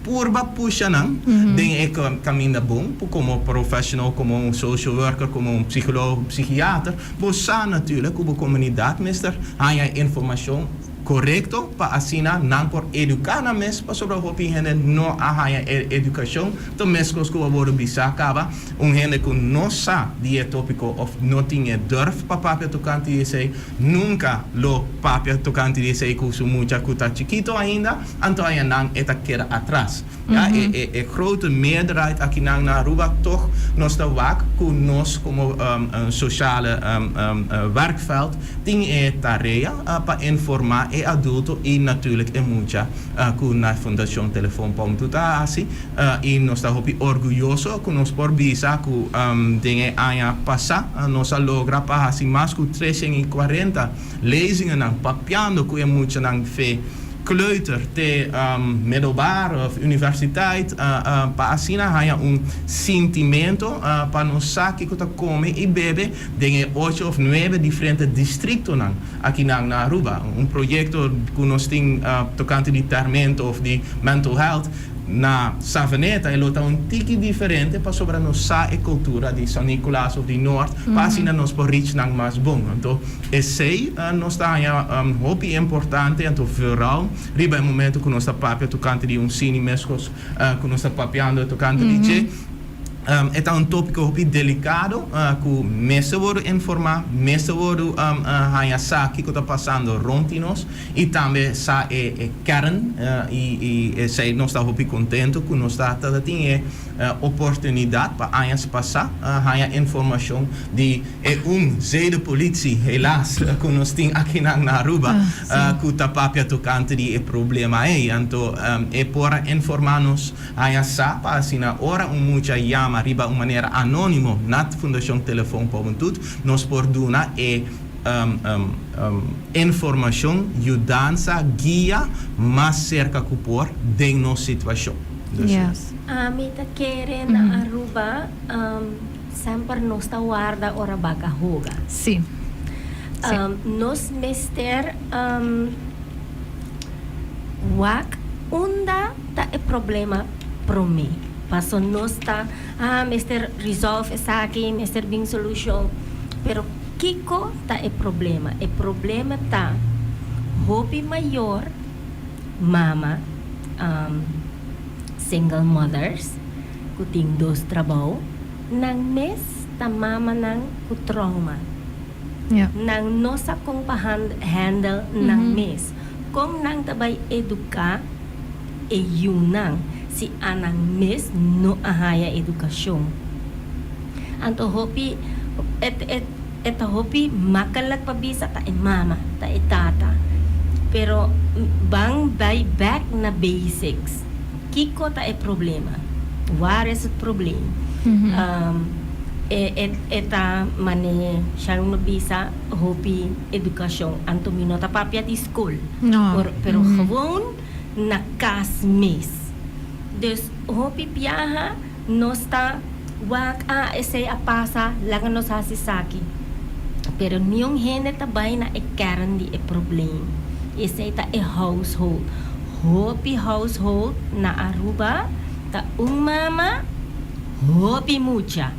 purba puxa nang den e caminda bom como professional, como um social worker, como um psicólogo, psiquiatra, bossa natuurlijk como comunidade mister há informação correcto pa asina nang por educar na mes pa sobre hopi hene no ahaya educação to meskos ko aboru bisa kaba hene ku no sa die tópico of no tinha durf pa papia tocante sei nunca lo papia tocante sei ku su mucha kuta chiquito ainda anto haya nang eta queda atrás ja grote meerderheid aqui nang na Aruba toch nos ta wak ku nos como sociale werkveld ting tarea pa informar e adulto e natuurlijk e mucha ku na fundação telefone pom tuta asi e nós está hopi orgulhoso ku nos por bisa ku dinge aya passa nos logra pa asi mas ku 340 lezingen nang papiando ku e mucha nang fe kleuter te middelbaar of universiteit pa asina haya sentimento pa nos saki kuta come e bebe dinge 8 of 9 diferentes distritos nang aqui nang na Aruba proyecto que nos tem tocante de tormento of de mental health na Savaneta e lota tiki diferente pa sobre nossa e cultura de São Nicolás of de Noord pa asina nos por reach nang mas bom então sei nos tá hobby importante então vooral riba o momento que nós tá papia tocante de cine mescos que nós tá papiando tocante de é tópico hopi delicado que meeste worden informar, meeste worden hanya saki que está passando rond nós e também sa kern e sei nós está hopi contento que nós está tinha oportunidade para anjas passar hanya informação de zede politie helaas que nós tem aqui na Aruba que está papia tocante de problema então por informar nos hanya sa para asina ora mucha llama riba uma maneira anônimo na fundação telefone poventut nos por duna informação ajudança guia mais cerca que por de nossa situação. Yes. Mita kere na Aruba sempre nos ta guarda ora baga hoga. Sim. Nos mister wak unda ta e problema pro me. Paso nos ta mister resolve essa aqui, mister bing solution. Pero kiko ta e problema. E problema ta hopi maior mama single mothers kuting dos trabaho nang mes ta mama nang ku trauma. Nang nosa kong handle nang mes. Kung nang tabay eduka e yunang si anang mes no ahaya edukasyon. Anto hopi eta hopi makalat pabisa ta e mama ta e tata. Pero bang by back na basics. Kiko ta e problema. Waar is het probleem? Eta mane siyang mabisa hopi edukasyon. Anto minota papia di school. No. Pero gewoon na kasmis. Dus hopi piaha nosta wak ese apasa langan nos hasisaki. Pero niyong hene tabay na e kern di e problem. Ese ta e household. Hopi household na Aruba ta mama hopi mucha.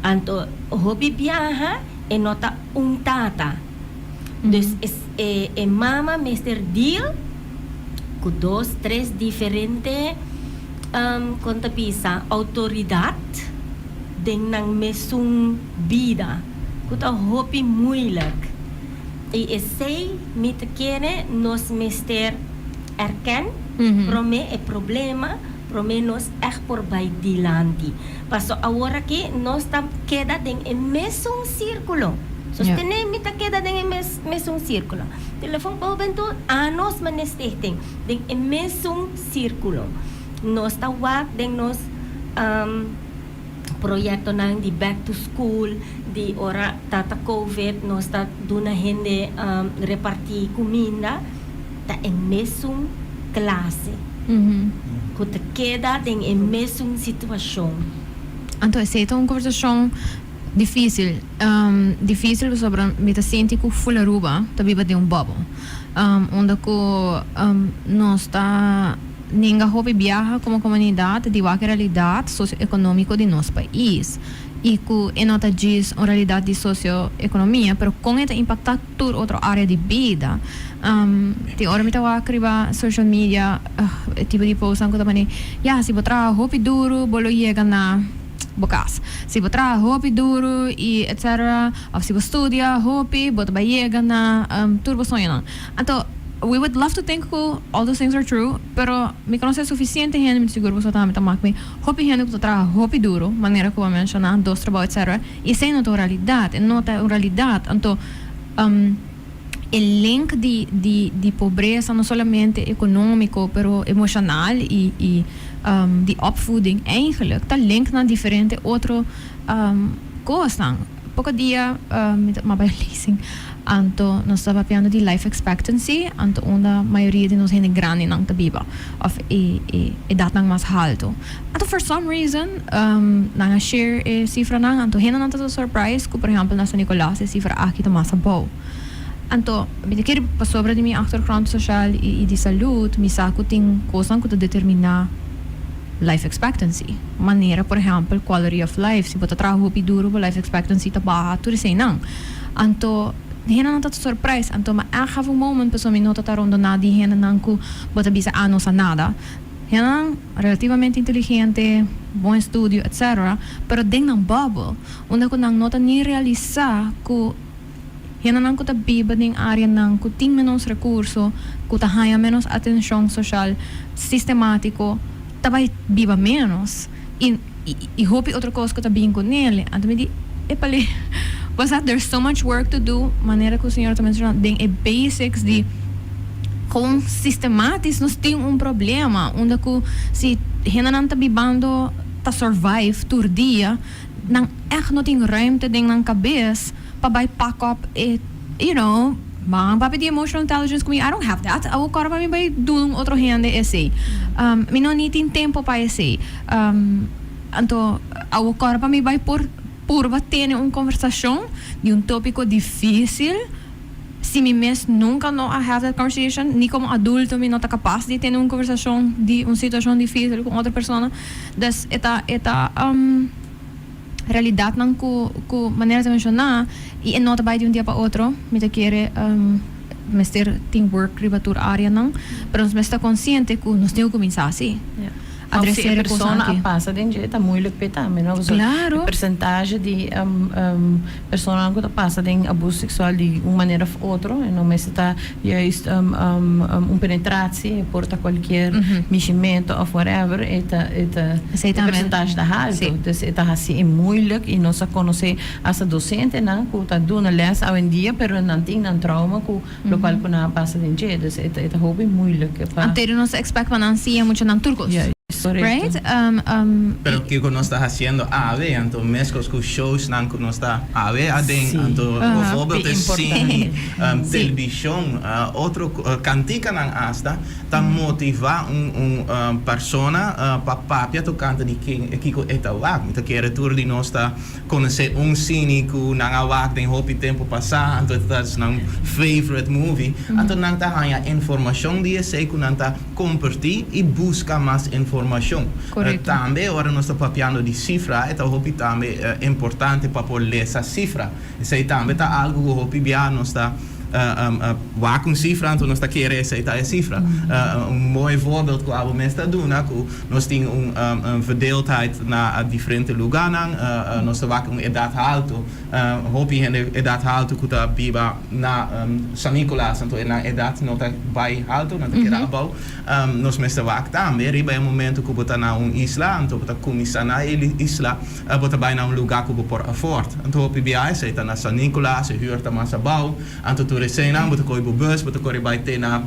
Anto hopi piaha e nota tata. Dus mama mister deal ku 2, 3 diferente contapisa autoridad ding nang mesung vida kuta hopi moeilijk e sei mit kere nos mister erken prome e problema prome nos echt por bij die landi paso ahora que nos tam queda ding e mesung círculo sostener mit queda ding e mesung círculo telefon povento anos manestehting ding e mesung círculo nos tawag ding nos proyecto ng di back to school, di ora tata COVID, no sta duna hindi reparti comida, ta é mesmo classe. Kuta queda tem é mesmo situação. Então, essa é uma conversação difícil. Difícil sobre me tá sente que fula ruba, tá viva de bubble. Onde nós está ninguém hobby viaja como comunidade de uma realidade socioeconômica de nosso país e que nota diz uma realidade de socioeconomia, pero com ela impacta toda outra área de vida. Tem hora me tava escrever social media tipo de post que também se botar hobby duro, bolo chega na bokas. Se você trabalha hobby duro e etc. Ou se você estuda hobby, você vai chegar na turbo sonho. Então, we would love to think all those things are true, pero me conhece suficiente gente me seguro você também tá mais hobby gente que trabalha hobby duro, maneira como eu mencionar, dos trabalho etc. E sem não realidade, não é realidade. Então, o link de pobreza não somente econômico, pero emocional e de opvoeding eigenlijk, dat link naar diferente outro coisas. Pouco dia maar bij lezing, anto nós estava falando de life expectancy, anto a maioria de nós gente grande nang tabiba, of edad nang mas alto. Anto for some reason, nang share cifra nang, anto gente nang tato surprise, ko por exemplo na San Nicolás cifra aqui to mas bom. Anto, me quer sobre de minha achtergrond social e de saúde, me saco tem coisas que determinar life expectancy. Maneira, por exemplo, quality of life. Se você trabalha hobby duro, life expectancy está baixa, tudo isso não. Então, hena não está surprise. Então, mas há um momento pessoa me nota tá rondo nada, hena não que você bisa anos a nada. Hena relativamente inteligente, bom estudo, etc. Pero dentro de um bubble, onde que não nota nem realizar que hena não que tá biba em área não que tem menos recurso, que tá ganha menos atenção social sistemático. Também viva menos e hope outra coisa que está bem com ele. Então me diz, there's so much work to do. Maneira que o senhor está mencionando, tem basics de com sistemáticos nós temos problema onde que se gente não está vivendo tá survive todo dia, não não tem ruimte dentro na cabeça para pack up Bang, papi di emotional intelligence comigo, I don't have that. Ako kora pa mi bay dulong otro gente essay. Mi não tem tempo para essay. Então, ako kora pa mi bay por bater uma conversação de tópico difícil. Se mi mes nunca não have that conversation, ni como adulto mi não tá capaz de ter uma conversação de uma situação difícil com outra pessoa. Das eta realidade não com maneira de mencionar e não vai de dia para outro me te quer mestre teamwork ribatur área não pero nós está consciente que nós temos que começar assim adressar a pessoa a passa de jeito muito também não claro a percentagem de pessoa que passa de abuso sexual de uma maneira ou outra não mas está penetração porta qualquer meximento ou whatever a percentagem da alto então está assim é muito e nós conhece essa docente não que está dando les hoje em dia pero não tem um trauma que o qual que não passa de jeito está hobby muito que para anterior nós expect para muito não turcos right? Pero que nós está fazendo então mesmo com shows não que nós está então bijvoorbeeld de cine, televisão, outro cantica não asta, tá motivar persona para tocante de que eta wak, então que retorno de nós está conhecer cine que não awak tem hobby tempo passar, então that's não favorite movie, então não tá ganha informação de esse que não tá compartilhar e buscar mais informação. Também, agora nós estamos falando de cifra, então hobby também é importante para poder ler essa cifra. Isso aí também está algo que o hobby nós está com cifra, então nós está querendo aceitar a cifra. Bom voorbeeld que o mês está dando, que nós temos verdeeldheid na diferentes lugares, nós estamos com idade alta, hobby em idade alta que está viva na San Nicolás, então na idade não está bem alta, não está querendo abau. Nós estamos também, riba é um momento que está na isla, então está começando na isla, está bem na lugar que por afford. Então hobby aceita na San Nicolás, huurt mais abau, então de sei não botar coi bus botar coi vai ter na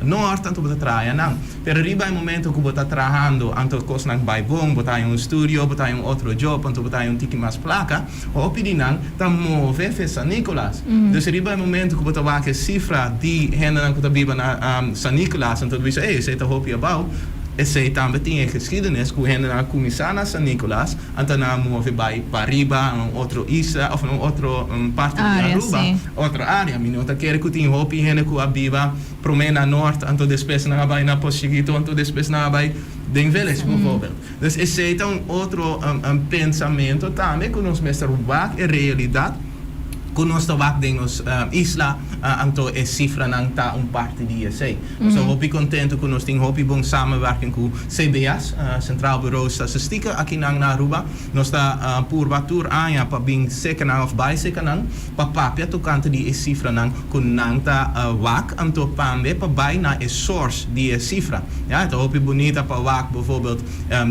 norte anto botar traia não pero riba é momento que botar trabajando anto cos nang vai bom botar um studio botar outro job anto botar tiki mais placa o pedinang tá move San Nicolas dus riba é momento que botar vai que cifra de renda nang botar biba na San Nicolas anto bisa sei tá hopi about e sei também tinha geschiedenis que renda na começar na San Nicolas anto na move vai para riba outro isla of outro parte de Aruba outra área minota quer que tinha hopi renda que a biba promena norte anto después na vai na Pochiguito anto después na vai Den village bijvoorbeeld. Dus is het een otro pensamento também que nos mestre wak e realidade que nós wak den nos isla anto e cifra nang ta parte di ESA. So hopi contento que nós tem hopi bom samenwerking com CBS, Centraal Bureau Statistieken aqui nang na Aruba. Nós tá por batur anja pa bing sekanang of by sekanang pa papia tocante di e cifra nang kun nang ta wak anto pambe pa by na e source di e cifra. Ja, het hopi bonita pa wak bijvoorbeeld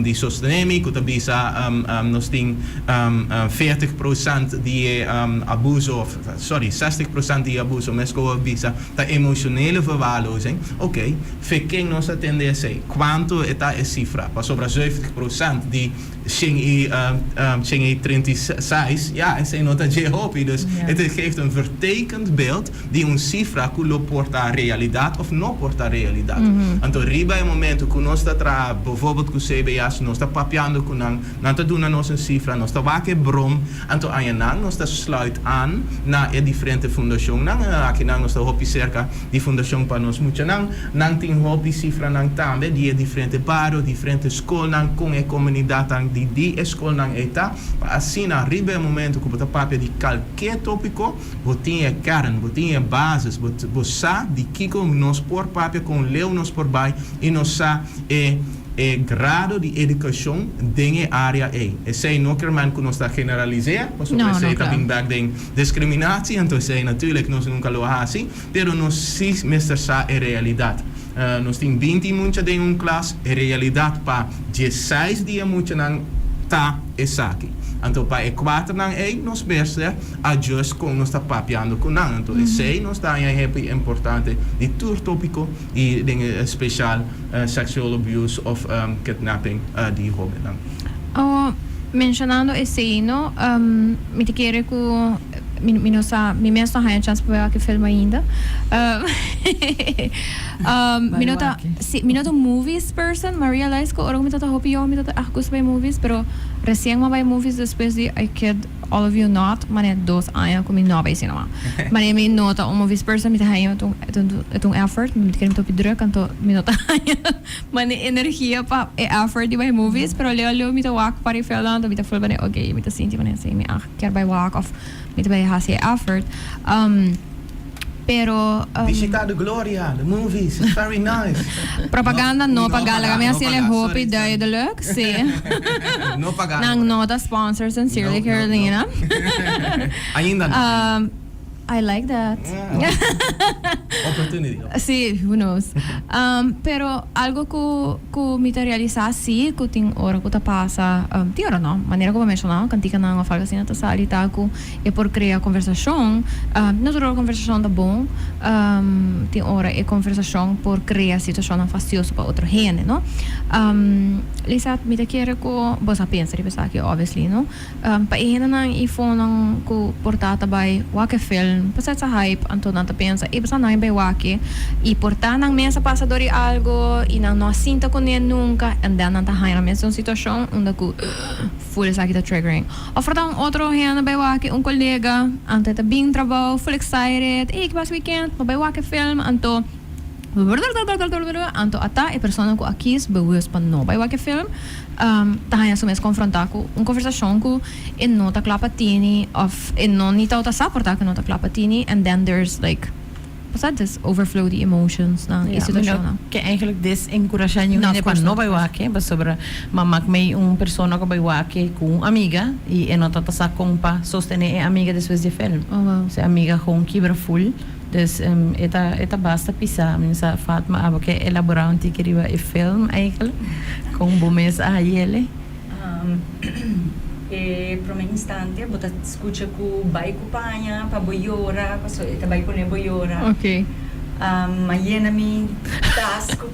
die sostenemi kutabisa nós tem 40% di abuso of sorry 60% di abuso mesco bisa ta emocionele verwaarlozing. Oké, fiking nos atende a sei quanto eta e cifra pa sobra 70% di Xing 36, ja, en zij nota Jehopi. Dus het geeft een vertekend beeld die een cifra que porta a realidade of não porta a realidade. Então, riba é momento que nós está bijvoorbeeld com CBS, nós está papiando com nós está doen a nossa cifra, nós está waque brom, então aí nós está sluit aan na e diferente fundação, aqui nós está hopi cerca de fundação para nós mucha nang tem hopi cifra nang também de diferente barrio, diferente escola nang com a comunidade di escola nang eta assim na riba é momento que bota papia de qualquer tópico botinha kern botinha bases bossa de kiko nos por papia com leu nos por bai e nos sa e grado de educação dengue área e sei não quer man que nós está generalizar porque sei também back den discriminatie então sei natuurlijk nós nunca lo assim pero nós sim mestre sa é realidade. Nós temos 20 mucha de uma classe, e realidade para 16 dias mucha nang ta e saki. Então para e 4 nang nós mestre adjust com nós está papiando com nang. Então sei nós está em happy importante de tour tópico e dingen speciaal sexual abuse of kidnapping die hobby nang. Oh, mencionando esse no, me te quero que mi mesmo não chance para que filme ainda. Minuto movies person, mas realize que orang minta hopi yo minta acus by movies, pero recém ma by movies depois de I kid all of you not, mané 2 anos com mi não by cinema. Mané mi nota movies person minta hayo tung effort, minta querer topi druk anto minta hayo. Mané energia pa effort di by movies, pero leo minta walk para filando, minta full mané okay, minta sinti mané sei mi quer by walk of minta by hasi effort. Pero Visita de Gloria, the movies, it's very nice. Propaganda no pagala kami ang sila hopi dahil deluxe. No pagala. Nang nota sponsor sincerely Carolina. Ainda I like that. Yeah. Opportunity. Sí, who knows. Pero algo que me realizar sí, que tem hora que passa, tem hora não, maneira como mencionar, cantica não, fala assim, tá salita que é por criar conversação, natural conversação tá bom, tem hora é conversação por criar situação fastidiosa para outra gente, não? Lisette, me quer que você pensa, pensar que obviously, não? Para gente não iPhone não que portar também, qualquer film pasal sa hype anto nanta pensa basta na bay waki e portar nang mesa passador algo e nang no sinta con niya nunca and then nanta hayra mesa situação onde ku full sa kita triggering offer dan outro hen bay waki un colega ante ta bing trabaho full excited ik was weekend bay waki film anto ata e persona ko akis bewus pan no bay waki film tahan sumes confrontar com conversação com e nota clapatini of e non nita outra suportar com nota clapatini and then there's like what's that this overflow the emotions na situação que eigenlijk des encorajanyo ne pa no bay wake ba sobra mamak may persona ko bay wake com amiga e nota tasa com pa sostener amiga depois de film se amiga com kibra full dus eta basta pisar minsa Fatme abo que elaborar um tikiriba e film eigenlijk com bomes a ele por um instante, bota escuta com vai cupanha para boiora, passou eta vai com boiora. Okay. Mayena mi tas com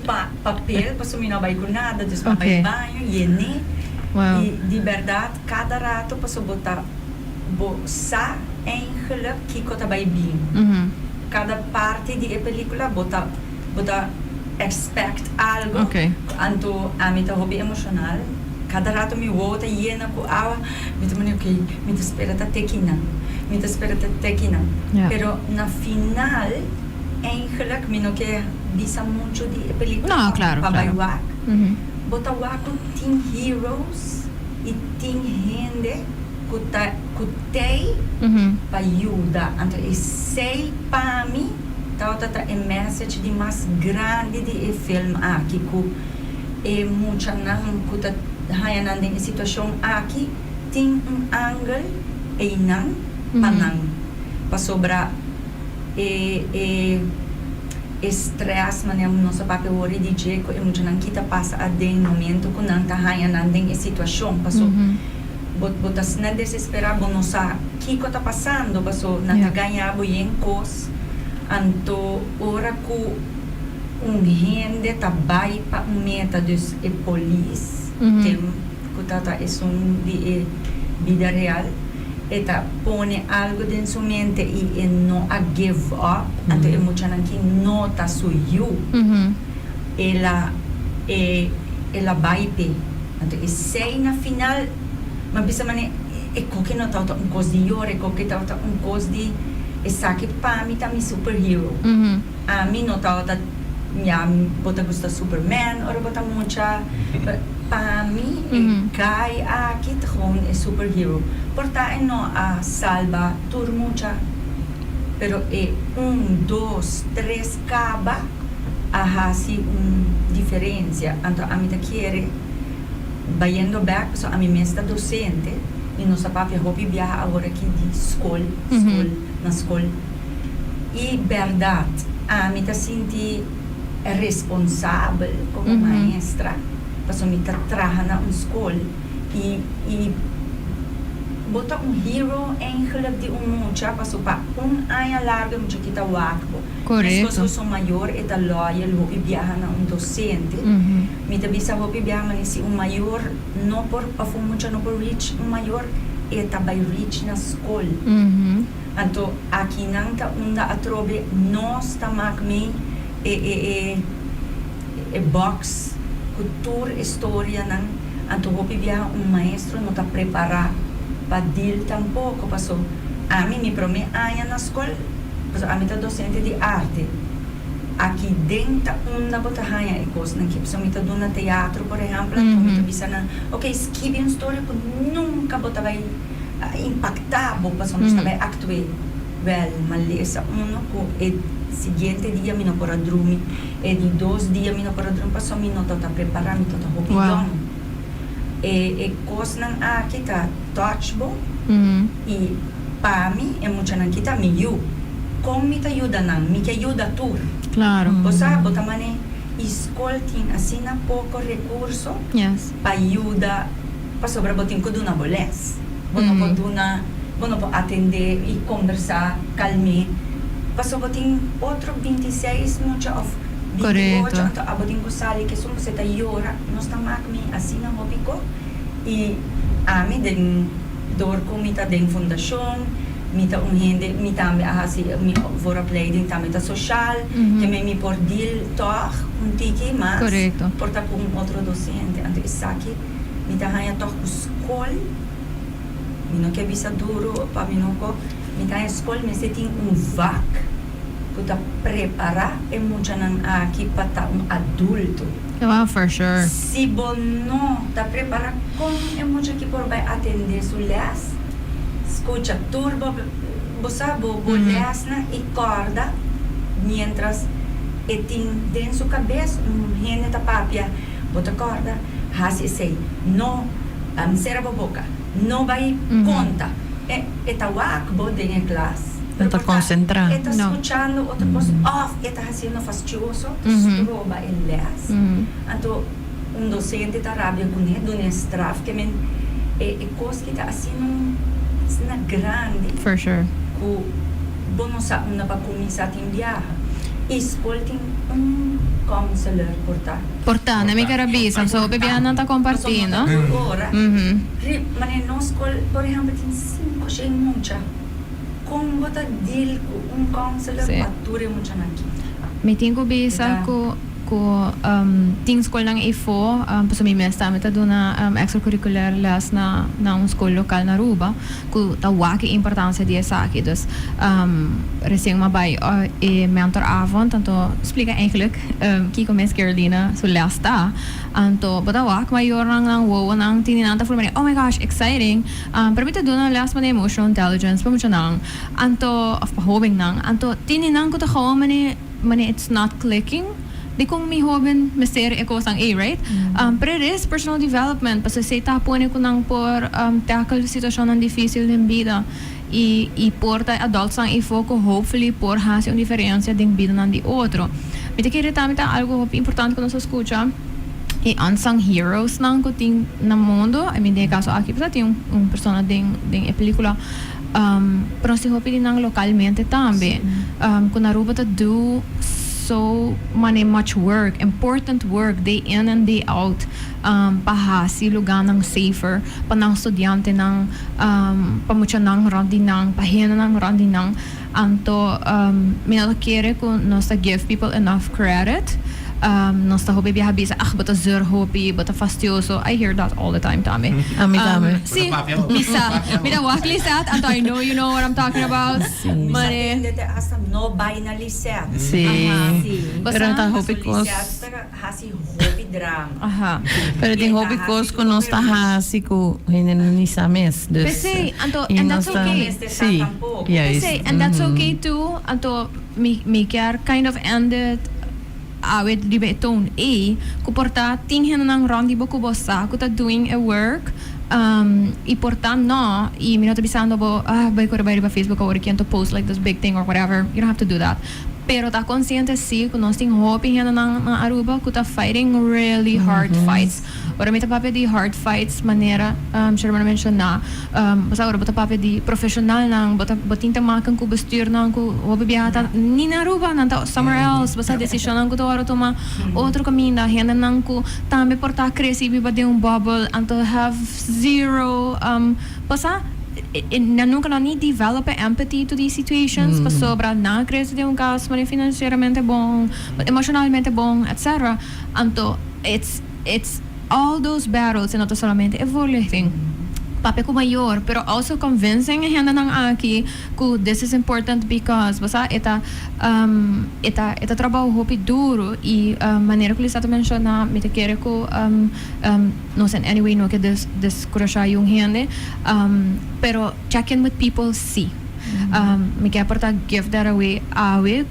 papel, passou mi não vai com nada, dus vai banho, yene. Wow. E de verdade, cada rato passou botar sa eigenlijk que kota vai bem. Cada parte de película bota expect algo. Okay. Anto a mim tá hobby emocional. Cada rato me volta llena com água. Me tá ok, me tá espera tá tequina. Me tá espera tá tequina. Yeah. Pero na final, eigenlijk me não quer bisa muito de película. Não, claro. Pabayuak. Bota wako team heroes e team gente kutei para ajuda. Então, sei para mim, tá a message de mais grande de filme aqui, que mucha não kuta hayanan din situação aqui tem ângulo e não panang para sobra stress manem nossa papel ori DJ ko mucha não kita passa a den momento com não tá hayanan din situação passou botas na desesperar bonosa que tá passando passou na ganhar bem cos anto ora ku gente trabalha para meta dos polícia tem que é de vida real eta pone algo dentro sua mente e não a give up então é muito que nota suyo ela vai então e sei na final mas bisa mane e que não tá coisa de hora que tá coisa de essa que para mim também superhero a mim não tá bota gusta Superman ou bota mucha para mim cai aqui gewoon é superhero porta não a salva tur mucha pero é 1, 2, 3 acaba a assim diferença então a mim tá querer vayendo back so a mim mesma docente e nossa papel hobby viajar agora aqui de escola na escola e verdade a mim tá senti responsável como maestra para me trabalhar na escola e botar hero eigenlijk de mucha passou para ano largo mucha kita wakbo correto mas sou maior e da loyal hobby viajar na docente me também sabe hobby viajar mas se maior não por mucha não por rich maior e também rich na escola então aqui não tá a trobe nós tamak me e box cultura história não então hobby viajar maestro não tá preparado para deal tampouco passou a mim me promete na escola passou a mim tá docente de arte aqui dentro uma bota hanha e coisa que pessoa me tá dando teatro por exemplo então me tá bisana ok escrever uma história que nunca bota vai impactar bom passou não vai actuar well malesa que seguinte dia me não pode dormir e de 2 dias me não pode dormir passou me não tá preparado me tá hobby e coisa não aqui tá touchable e para mim é muito não kita me you como me tá ajuda não me que ajuda tudo claro você bota mané escola tem assim na pouco recurso para ajuda para sobra botin com duna boles não pode atender e conversar calme passou botin outro 26 muito of correto a botin com sali que somos eta hora nós tá me assim na hobico e a mim den dor com mita den fundação mita gente mita assim me for apleiding também tá social que me por deal toch tiki mas correto porta com outro docente então isso aqui mita hanya toch escola me não quer bisa duro para mim não mita escola me se tem vac que tá preparar e muito não aqui para adulto. Wow, for sure. Se você não está preparado, como é muito que por vai atender sua les, escuta turbo, você les e corda, mientras e tem dentro sua cabeça gente da papia, bota corda, assim sei, não, será boca, não vai conta, e tá wak bo dentro da classe. Não está concentrado. Está escuchando outra coisa off, está fazendo fastidioso, estroba ele. Então, docente está rabia com ele, do straf, que coisa que está assim na grande For sure. ku bono sa una pa começar a viajar escola tem counselor Porta, na may karabisa. So, bibiyanan ta compartir, no? agora Mhm. mas no escola por exemplo tem 5 6 mucha como bota deal com counselor Sim. pature mucha aqui May tingko bisa Ita. ko ting school ng ifo paso may mesta meta do na extracurricular las na un school lokal na Aruba ku tawaki importansya dia sa aki dus recém mabay mentor avon tanto explica eigenlijk kiko mes Carolina so lasta anto batawak mayor ng wow ng tininanta for mani oh my gosh exciting permita do na last man emotional intelligence pamucha nang anto of pahobing nang anto tininang ko ta ko mani it's not clicking. Di kong may hoben misteri ako sang A, right? Pero it is personal development. Paso sa tapon ko nang por tackle sitwasyon ng difícil ng vida. I porta adults ang ifo ko hopefully por hasi ang diferensya ding vida ng di otro. Mita kaya tamita algo importante ko na sa escucha. Unsung heroes ng kuting na mundo. I mean, di kaso aki pa yung persona ding pelikula. Pero si hopi din ng lokalmente tambe. Kung naruba ta do so much work, important work, day in and day out, pahasi lugar ng safer, panang estudyante ng pamutya ng randinang, pahina ng randinang, anto minalakere ko no sa give people enough credit, no sa hobi bihabisa, bata zur hobi, bata fastioso. I hear that all the time, Tami. Ami. Si, Lisa, minawak Lisette, anto I know you know what I'm talking about. Mane. hasta no bay na Lisette Pero ta hopi kos. hasi hobi drama Aha. Pero ting hopi kos ko no sta hasi ko hinin ni sames. Pese, anto, and that's okay. Si. Yes. Pese, and that's okay too. Anto, may care kind of ended awit di ba itong kuporta tinghin ng round di ba kubosa kuta doing a work important no minatabisan bo bay ko ba Facebook or to post like this big thing or whatever. You don't have to do that. Pero ta consciente si kung nos ting hoping yan ng Aruba kuta fighting really hard fights. Ora may tapape di hard fights manera Shurman mention na basta ora bata pape di professional nang bating tamakan ko bastir nang ko wabibiyata ni na Aruba nang ta somewhere else basta desisyon nang ko to aro tuma otro kamina hena nang ko tambe porta crazy biba de un bubble and to have zero basta nunca não nem develop empathy to these situations pa sobra na cresce de um caso mas financeiramente bom emocionalmente bom etc anto it's all those battles and not solamente evaluating pape ko mayor pero also convincing handa ng aki ko this is important because basta ita trabaho hopi duro e maneira ko Lisette mention na mita kere ko no sen anyway no que descurasha yung hende pero check in with people see may kaya porta give that away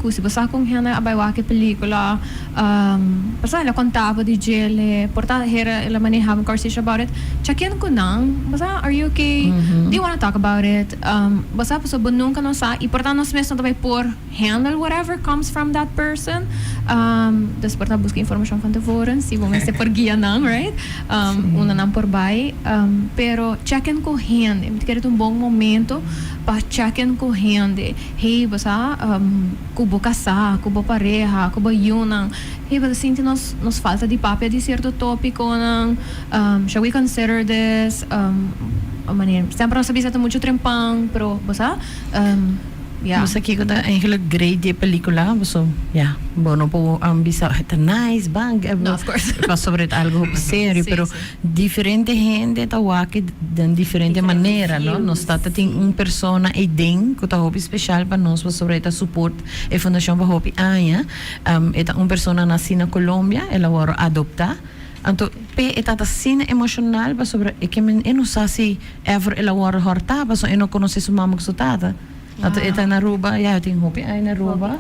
kung si basta kung hana abay wake pelikula basta la contavo di gele porta hera la mani have a conversation about it check in ko nang basta are you okay do you want to talk about it basta so bunong ka no sa importante nos mesmo também por handle whatever comes from that person des porta busca informação van tevoren si vamos se por guia nang right una nang por bay pero check in ko hende me quero um bom momento pa check in ko hende hey basta kubo casa kubo pareja kubo yunang hey basta sinti nos falta de papel de certo tópico nang shall we consider this maneira sempre nós sabia muito trempang pero basta yeah. Basta kiko da eigenlijk great die pelikula. So, yeah. Bono po bisa ita nice bang. No, of course. Pa sobre algo serio, pero diferente gente tawaki dan diferente manera, no? Nos tata ting persona e ding ko ta hopi special pa nos pa sobre ita support e fundación pa hopi aya. Ita persona nasi na Colombia, ela waro adopta. Anto pe etata sina emocional ba sobre e que men eno sasi ever ela waro horta ba so eno conoce su mama so tata. Anto ita na Aruba, ja, ting hopi ay na Aruba.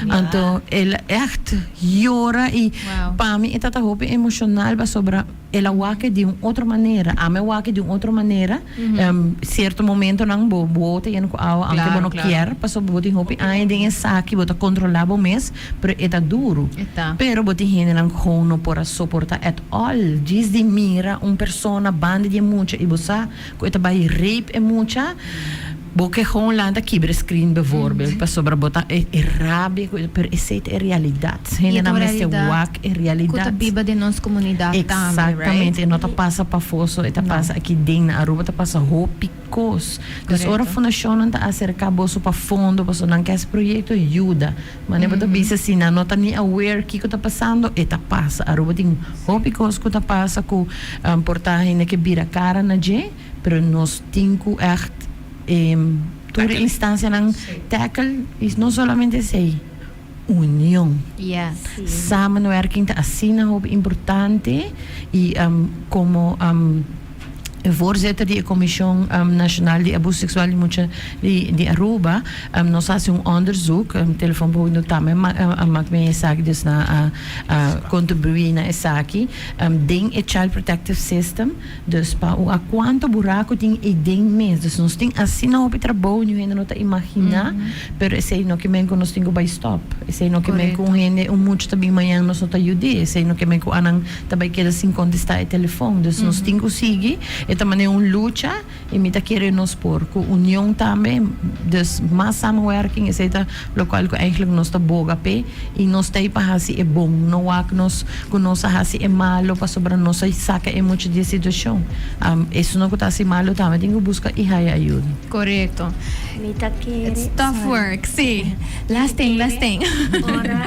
Anto ela echt llora y para mí ita hopi emocional ba sobra ela wake de outra maneira, ame wake de outra maneira. Certo momento nang bote yan ko awa ang bono kier, paso boti hopi ay ding saki bota controlabo mes, pero ita duro. Pero boti hine nang kono para soportar at all. Diz de mira persona bande de mucha e bosa ko ita by rape e mucha. Boke gewoon landa kiberscreen bijvoorbeeld. Pas sobra bota rabia per aceita é realidade. Hena na meste wak é realidade. Kuta biba de nos comunidade exatamente. Right? E nota passa pa foso, eta passa aqui dentro na Aruba, ta passa hopicos. Dus ora fundação não tá acercar bolso pa fundo, passo não quer esse projeto ajuda. Mas nem bota bisa assim, na nota ni aware que tá passando, eta passa. Aruba tem hopicos que tá passa com portagem que vira cara na je, pero nós tinco echt toda instância ng tackle is não solamente sei união. Yes. Samenwerking te assina hoop importante e como voorzitter die Commissie Nationale die Abuso Sexual die mucha die Aruba nós fazemos onderzoek telefoon no também maak me sak dus na contribuir na esaki ding e child protective system dus pa o a quanto buraco tem e ding mes dus nós tem assina hoop trabalho nu ainda não tá imagina pero sei no que men nós tem by stop sei no que men com hende mucho também manhã nós não tá ajude sei no que men com anang também queda sem contestar o telefone dus nós tem que seguir esta maneira luta e me tá querendo nos por com união também dus mais samenwerking is esta local que eigenlijk nós tá boga pe e nós tá para assim é bom não há que nós com nós assim é malo para sobrar nós saca é muito de situação isso não tá assim malo também tem que buscar e haya ajuda correto me tá querendo it's tough work sim last thing ora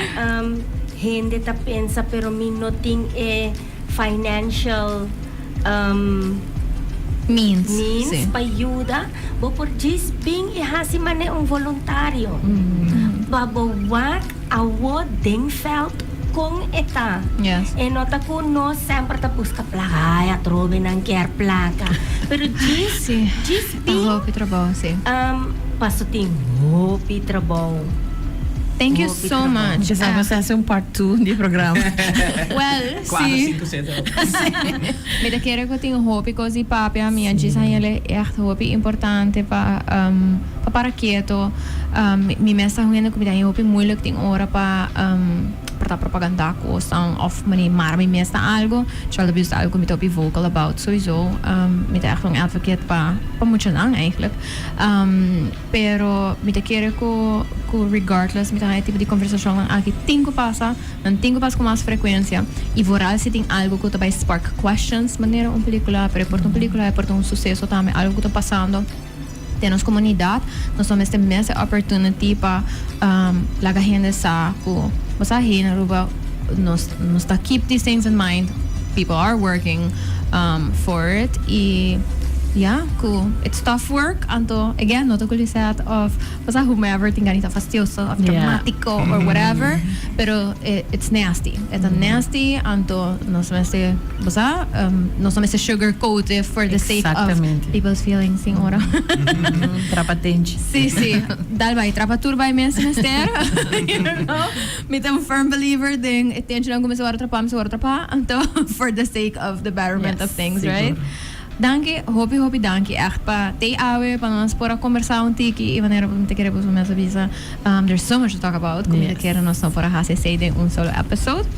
gente tá pensa pero me não tem financial means para ajuda bo por diz bem e hasi mane voluntário babawak awo ding felt com eta e nota ko no sempre ta busca placa a trove não quer placa pero diz bem hope trabalho sim passo tem hope trabalho. Thank you so much. Vamos fazer part 2 do programa. Well, sim. Me da quero que eu tenho hope coisa papi a minha diz aí ele é hope importante para quieto. Me messa ruim que me dá hope muito tem hora para propaganda coisa of mani maar me messa algo. Child abuse algo me topi vocal about sowieso. Me da echt een advocate para muito lang eigenlijk. Pero me da quero que regardless me da tipo de conversação aqui tem que passar com mais frequência e voral se tem algo que vai spark questions maneira película para por película é por sucesso também algo que está passando temos comunidade nós temos esta mesma opportunity para lagar gente saco você aí na Aruba nós está keep these things in mind people are working for it e yeah, cool. It's tough work. Anto, again, not a Lisette of whomever think ganito fastidioso, of dramático or whatever. Pero it's nasty. It's nasty. Anto, no se sugarcoat it for the sake of people's feelings. Sim, ora. Trapatente. Sí. Dalbay, trapatur by men semester. You know? Mit a firm believer ding. Attention lang gumawa trapa. Anto, for the sake of the betterment of things, right? Danke, hopi danke echt pa te awe pa nós por a conversar tiki e maneira te queremos mais avisa there's so much to talk about como te quero nós não por a hacer de solo episode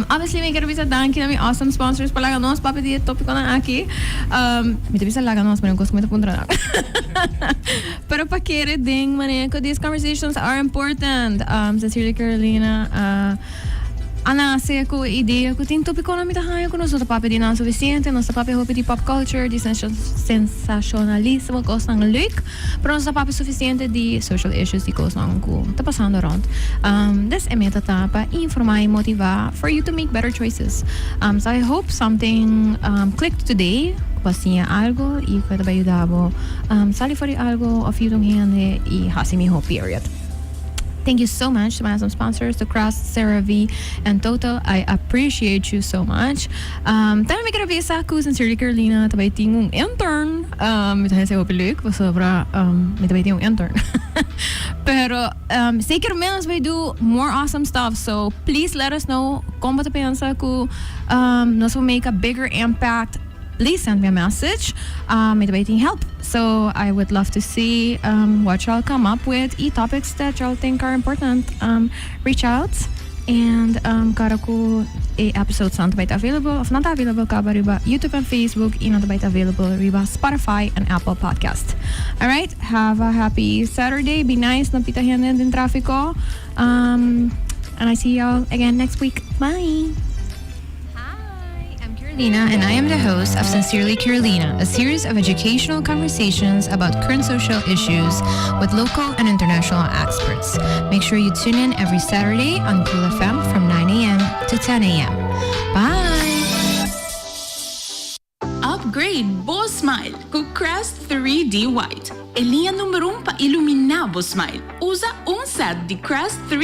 obviously me quero avisa danke na mi awesome sponsors para nós papi de tópico na aqui me te avisa laga nós mas não gosto muito puntra pero pa querer ding maneira que these conversations are important sincerely Carolina Anase ko ideia ko tin topiko na mitahayo ko nosso papo de não suficiente nosso papo hope de pop culture de sensacionalismo coisa ng leuk pero nosso papo suficiente de social issues de coisa ng ko tá passando around this é meta para informar e motivar for you to make better choices so I hope something clicked today pasinha algo e pode ajudar sali for algo of you tong hende e hasi mi hope period Thank you so much to my awesome sponsors, to Cross, Sarah V, and Toto. I appreciate you so much. Tayo may karabisa ako, sincerely Carolina, tabay tingong intern. Ito sa iyo pilik, sobra, may tabay tingong intern. Pero, zeker menos we do more awesome stuff. So, please let us know kung ba pensa ko nos will make a bigger impact. Please send me a message. May debating help. So I would love to see what y'all come up with, topics that y'all think are important. Reach out and kara ko episodes na tabay available. If not available, ka ba riba YouTube and Facebook, ina tabay available riba Spotify and Apple Podcast. All right, have a happy Saturday. Be nice, napitahin din traffico. And I see y'all again next week. Bye. Carolina, and I am the host of Sincerely Carolina, a series of educational conversations about current social issues with local and international experts. Make sure you tune in every Saturday on Cool FM from 9 a.m. to 10 a.m. Bye! Upgrade Boss Smile com Crest 3D White. E linha número 1 para iluminar Boss Smile. Usa set de Crest 3